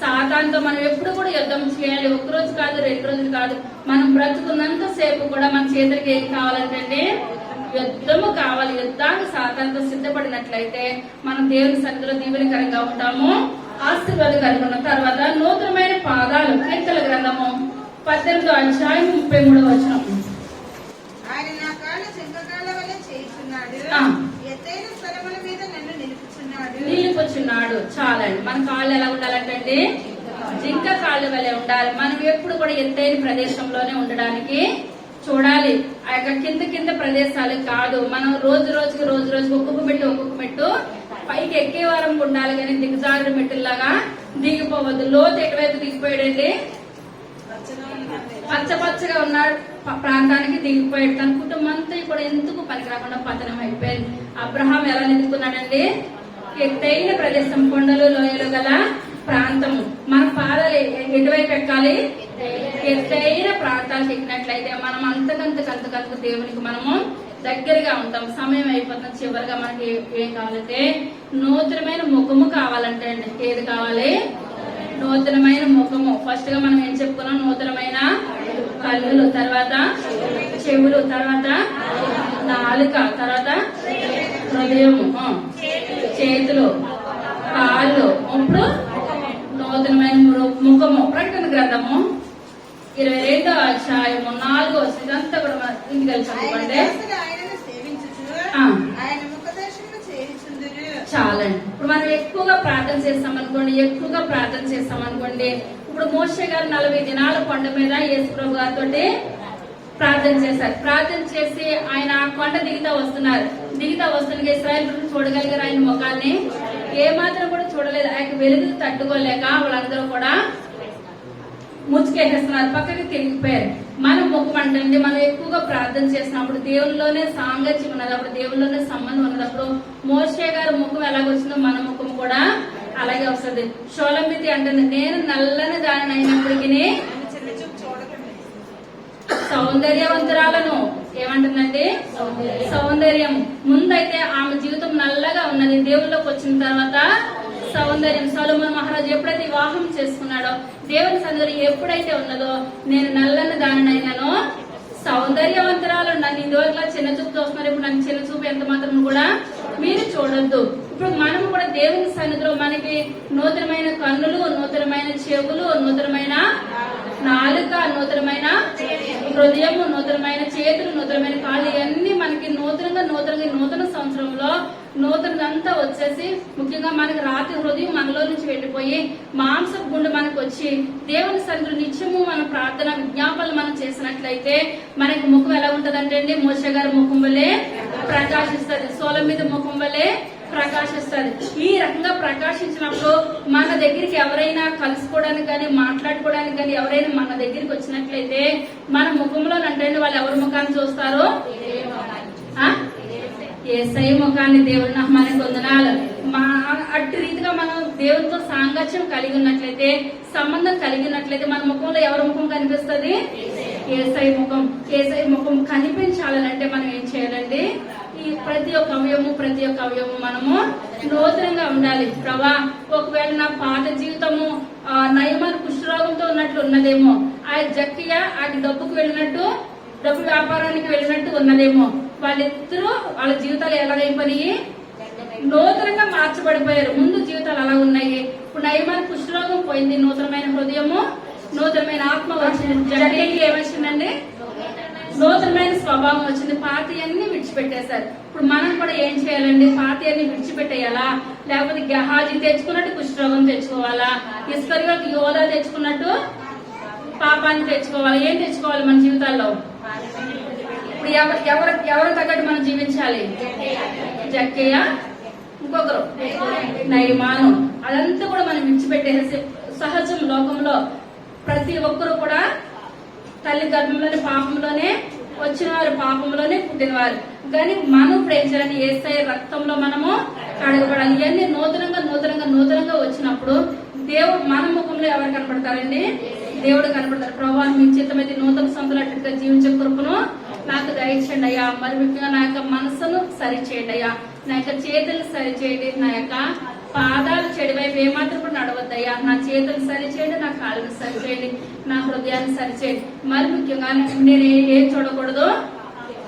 సాతానుతో మనం ఎప్పుడు కూడా యుద్ధం చేయాలి. ఒక రోజు కాదు, 2 రోజులు కాదు, మనం బ్రతుకున్నంత సేపు కూడా మన చేతులకి ఏం కావాలంటే యుద్ధము కావాలి. యుద్ధానికి సాతానుతో సిద్ధపడినట్లయితే మనం దేవుని సన్నిధిలో దీవెనకరంగా ఉంటాము, ఆశీర్వాదకరంగా ఉంటాం. తర్వాత నూతనమైన పాదాలు. కీర్తన గ్రంథము 18వ అధ్యాయం 33వ వచనం.
ఆయన నా కాళ్ళ జింకకాళ్ళ వలె చేయుచున్నాడు, ఎత్తైన స్థలముల మీద నన్ను
నిలుపుచున్నాడు. చాలండి. మన కాళ్ళు ఎలా ఉండాలంటే జింక కాళ్ళు వలె ఉండాలి. మనం ఎప్పుడు కూడా ఎత్తైన ప్రదేశంలోనే ఉండడానికి చూడాలి. ఆ యొక్క కింద ప్రదేశాలు కాదు. మనం రోజు రోజుకి ఒక్కొక్క మెట్టు పైకి ఎక్కే వారం ఉండాలి, కానీ దిగజారుడు మెట్టులాగా దిగిపోవద్దు. లోతు ఎటువైపు దిగిపోయాడండి? పచ్చగా ఉన్న ప్రాంతానికి దిగిపోయాడు. తన కుటుంబం అంతా కూడా ఎందుకు పనికి రాకుండా పతనం అయిపోయింది. అబ్రహాం ఎలా నిలుపుకున్నాడండి? ఎత్తైన ప్రదేశం, కొండలు, లోయలు గల ప్రాంతము. మన పాదాలు ఎటువైపు ఎక్కాలి? ఎత్తైన ప్రాంతాలకు ఎక్కినట్లయితే మనం అంతకంతకు దేవునికి మనము దగ్గరగా ఉంటాం. సమయం అయిపోతున్న చివరిగా మనకి ఏం కావాలంటే నూతనమైన ముఖము కావాలంటే అండి. ఏది కావాలి? నూతనమైన ముఖము. ఫస్ట్ గా మనం ఏం చెప్పుకున్నాం? నూతనమైన కళ్ళు, తర్వాత చెవులు, తర్వాత నాలుక, తర్వాత హృదయము, చేతులు, కాళ్ళు, ఇప్పుడు నూతనమైన ముఖము. ప్రకటన గ్రంథము 22వ అధ్యాయము 4వ వచనం. ఇదంతా కూడా ఇంటికి వెళ్ళి చదువుకోండి. చాలండి. ఇప్పుడు మనం ఎక్కువగా ప్రార్థన చేస్తామనుకోండి, ఇప్పుడు మోషే గారు 40 దినాల కొండ మీద యేసు ప్రభు గారితో ప్రార్థన చేశారు. ప్రార్థన చేసి ఆయన కొండ దిగుతా వస్తున్నారు. ఇశ్రాయేల్ ప్రజలు చూడగలిగారు ఆయన ముఖాన్ని, ఏమాత్రం కూడా చూడలేదు. ఆయన వెలుగు తట్టుకోలేక వాళ్ళందరూ కూడా ముచ్చుకేసేస్తున్నారు, పక్కకి తిరిగిపోయారు. మన ముఖం అంటే మనం ఎక్కువగా ప్రార్థన చేసినప్పుడు దేవుల్లోనే సాంగత్యం ఉన్నది, అప్పుడు దేవుల్లోనే సంబంధం ఉన్నప్పుడు మోషే గారి ముఖం ఎలాగొచ్చిందో మన ముఖం కూడా అలాగే వస్తుంది. షోలమితి అంటుంది, నేను నల్లని దాని అయినప్పటికీ సౌందర్యవంతురాలను. ఏమంటుందండి? సౌందర్యం. ముందైతే ఆమె జీవితం నల్లగా ఉన్నది, దేవుళ్ళలోకి వచ్చిన తర్వాత సౌందర్యం. సొలొమోను మహారాజు ఎప్పుడైతే వివాహం చేసుకున్నాడో, దేవుని సౌందర్యం ఎప్పుడైతే ఉన్నదో, నేను నల్లని దానినైనాను సౌందర్యవంతురాలు. నన్ను ఇందువల్ల చిన్న చూపు చూస్తున్నారు, ఇప్పుడు నన్ను చిన్న చూపు ఎంత మాత్రం కూడా మీరు చూడొద్దు. ఇప్పుడు మనం కూడా దేవుని సన్నిధిలో మనకి నూతనమైన కన్నులు, నూతనమైన చెవులు, నూతనమైన నాలుక, నూతనమైన హృదయము, నూతనమైన చేతులు, నూతనమైన కాళ్ళు, ఇవన్నీ మనకి నూతన సంవత్సరంలో నూతనంతా వచ్చేసి, ముఖ్యంగా మనకి రాత్రి హృదయం మనలో నుంచి వెళ్లిపోయి మాంసపు గుండె మనకు వచ్చి దేవుని సన్నిధిలో నిత్యము మన ప్రార్థన విజ్ఞాపనలు మనం చేసినట్లయితే మనకి ముఖం ఎలా ఉంటదంటే అండి, మోషే గారి ముఖం వల్లే ప్రకాశిస్తుంది, షోలమితి ముఖం వల్లే ప్రకాశిస్తుంది. ఈ రకంగా ప్రకాశించినప్పుడు మన దగ్గరికి ఎవరైనా కలుసుకోవడానికి కానీ మాట్లాడుకోవడానికి కానీ ఎవరైనా మన దగ్గరికి వచ్చినట్లయితే మన ముఖంలో అంటే వాళ్ళు ఎవరి ముఖాన్ని చూస్తారో, యేసయ్య ముఖాన్ని. దేవుడి నామానికి వందనాలు. అట్టి రీతిగా మనం దేవునితో సాంగత్యం కలిగి ఉన్నట్లయితే, సంబంధం కలిగి ఉన్నట్లయితే మన ముఖంలో ఎవరి ముఖం కనిపిస్తుంది? యేసయ్య ముఖం కనిపించాలంటే మనం ఏం చేయాలండి? ఈ ప్రతి ఒక్క అవయవము మనము నూతనంగా ఉండాలి. ప్రభా, ఒకవేళ నా పాత జీవితము నయమాన్ కుష్ఠరోగంతో ఉన్నట్లు ఉన్నదేమో, ఆ జక్కిగా ఆ డబ్బు వ్యాపారానికి వెళ్ళినట్టు ఉన్నదేమో, వాళ్ళిద్దరూ వాళ్ళ జీవితాలు ఎలాగైపోయి నూతనంగా మార్చబడిపోయారు. ముందు జీవితాలు అలా ఉన్నాయి. ఇప్పుడు నయమాన్ కుష్ఠరోగం పోయింది, నూతనమైన హృదయము, నూతనమైన ఆత్మ వచ్చింది. జక్కికి ఏమొచ్చిందండి? నూతనమైన స్వభావం వచ్చింది. పాతయన్ని విడిచిపెట్టేశారు. ఇప్పుడు మనం కూడా ఏం చేయాలండి? పాతయన్ని విడిచిపెట్టేయాలా, లేకపోతే గెహాజీ తెచ్చుకున్నట్టు కుష్ఠరోగం తెచ్చుకోవాలా, ఇస్కరియోతు యోధా తెచ్చుకున్నట్టు పాపాన్ని తెచ్చుకోవాలి? ఏం తెచ్చుకోవాలి మన జీవితాల్లో? ఇప్పుడు ఎవరు తగ్గట్టు మనం జీవించాలి? జక్కయ్య, ఇంకొకరు నయమాను. అదంతా కూడా మనం విడిచిపెట్టేసి, సహజం లోకంలో ప్రతి ఒక్కరు కూడా తల్లి గర్భంలోనే పాపంలోనే వచ్చినవారు, పాపంలోనే పుట్టినవారు. కానీ మనం ప్రేమించాలని యేసయ్య రక్తంలో మనము కడగబడాలి. ఇవన్నీ నూతనంగా వచ్చినప్పుడు దేవుడు మన ముఖంలో ఎవరు కనపడతారండి? దేవుడు కనపడతారు. ప్రభావం మీ చిత్తమైతే నూతన సంతులట్టుగా జీవించే కృపను నాకు దయచేయండి అయ్యా. మరి ముఖ్యంగా నా యొక్క మనసును సరిచేయండి అయ్యా, నా యొక్క చేతులు సరిచేయండి, నా యొక్క పాదాలు చెడు వైపు ఏమాత్రం కూడా నడవద్దయ్యా. నా చేతులు సరిచేయండి, నా కాళ్ళను సరిచేయండి, నా హృదయాన్ని సరిచేయండి. మరి ముఖ్యంగా నేను ఏం చూడకూడదు,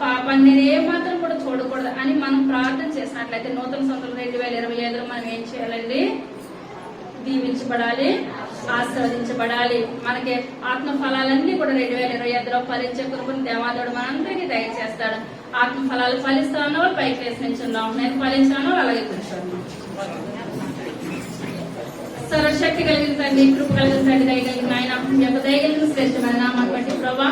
పాపాన్ని నేను ఏమాత్రం కూడా చూడకూడదు అని మనం ప్రార్థన చేసినట్లయితే నూతన సంవత్సరం 2025లో మనం ఏం చేయాలండి? దీవించబడాలి, ఆశీర్వదించబడాలి. మనకి ఆత్మ ఫలాలన్నీ కూడా 2025లో ఫలించే కృపను దేవాదేవుడు మనందరికీ దయచేస్తాడు. ఆత్మ ఫలాలు ఫలిస్తానో పైకి వేసి నిల్చున్నాం, నేను ఫలించానో అలాగే కూర్చోను. సర్వశక్తి కలిగిన తండ్రి, కృప కలిగిన తండ్రి, దయగలిగిన ఆయన, మీ యొక్క దయగలిగిన శ్రేష్టమైన నామాన్ని బట్టి ప్రభా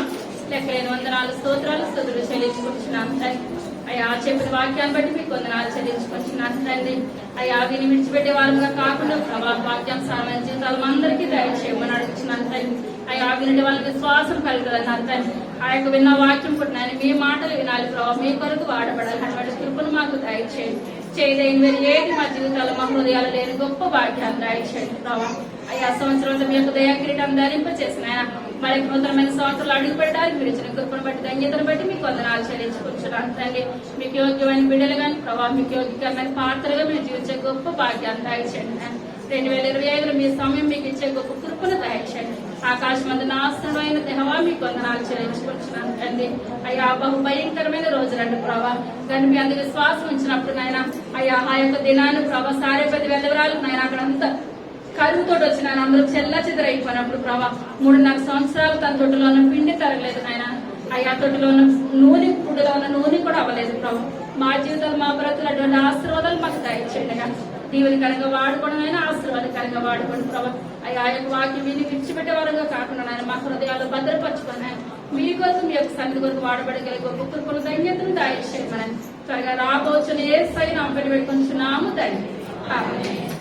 లెక్కలేని వందనాలు, స్తుతులు చెల్లించుకుంటున్నాను తండ్రి. అయ్యా, చెప్పిన వాక్యాన్ని బట్టి మీకు వందనాలు చెల్లించుకుంటున్నాను తండ్రి. అయ్యా, విని విడిచిపెట్టే వారుగా కాకుండా ప్రభా వాక్యానుసారమైన జీవితాలు అందరికీ దయచేయమని అడుగుతున్నాను తండ్రి. అయ్యా, వినటి వాళ్ళకి విశ్వాసం కలుగుతుందన్నారు తండ్రి. ఆ యొక్క విన్న వాక్యం కూడా నేను మీ మాటలు వినాలి ప్రభావ, మీ కొరకు వాడబడాలి. అటువంటి కృపను మాకు దయచేయండి. చేయలేని వేరు ఏది మా జీవితాల్లో, మా హృదయాలు లేని గొప్ప భాగ్యాన్ని దయచేయండి ప్రభావ. అయ్యా, సంవత్సరంలో మీ యొక్క దయా కిరీటం ధరింపచేసిన ఆయన మరి నూతనమైన సంవత్సరాలు అడుగు పెట్టడానికి మీరు ఇచ్చిన కృపను బట్టి, ధన్యతను బట్టి మీకు వందనాలు చెల్లించుకుంటున్నాను తండ్రి. మీకు యోగ్యమైన బిడ్డలు కానీ ప్రభావ, మీకు యోగ్యమైన పాత్రగా మీరు జీవించే గొప్ప భాగ్యాన్ని దయచేయండి. 2025లో మీ సమయం మీకు ఇచ్చే గొప్ప కృపను దయచేయండి. ఆకాశం అందు ఆశ్రమైన దేవా మీకు వందనాలు చెల్లించుకుంటున్నాను తండ్రి. అయ్యా, బహు భయంకరమైన రోజులండి ప్రభా, కానీ మీ అందుకు విశ్వాసం ఉంచినప్పుడు నాయన అయ్యా, ఆ యొక్క దినాన్ని ప్రభా సారేపతి వెదవరాలు నాయన అక్కడంతా కరువుతో వచ్చిన అందరూ చెల్ల చెదరైపోయినప్పుడు ప్రభా 3.5 సంవత్సరాలు తన తొట్టులో ఉన్న పిండి తరగలేదు నాయన. అయ్యా, తొట్టులో ఉన్న నూనె, పుట్టులో ఉన్న నూనె కూడా అవ్వలేదు ప్రభా. మా జీవితాలు, మా బ్రతులు అటువంటి ఆశీర్వాదాలు మాకు దయచేయండి. దీవెనకరంగా వాడుకోవడం అయినా ఆశీర్వాదకరంగా వాడుకోండి ప్రభా. ఆ యొక్క వాక్యం విని విడిచిపెట్టే వారంగా కాకుండా ఆయన మా హృదయాలు భద్రపరచుకొని ఆయన మీకోసం మీ యొక్క సన్నిధి కొరకు వాడబడగలిగే గొప్ప కృపల ధన్యతను దయచేయమని త్వరగా రాబోచున్న యేసయ్య నామమున పెట్టుకుంటున్నాము తండ్రి. ఆమేన్.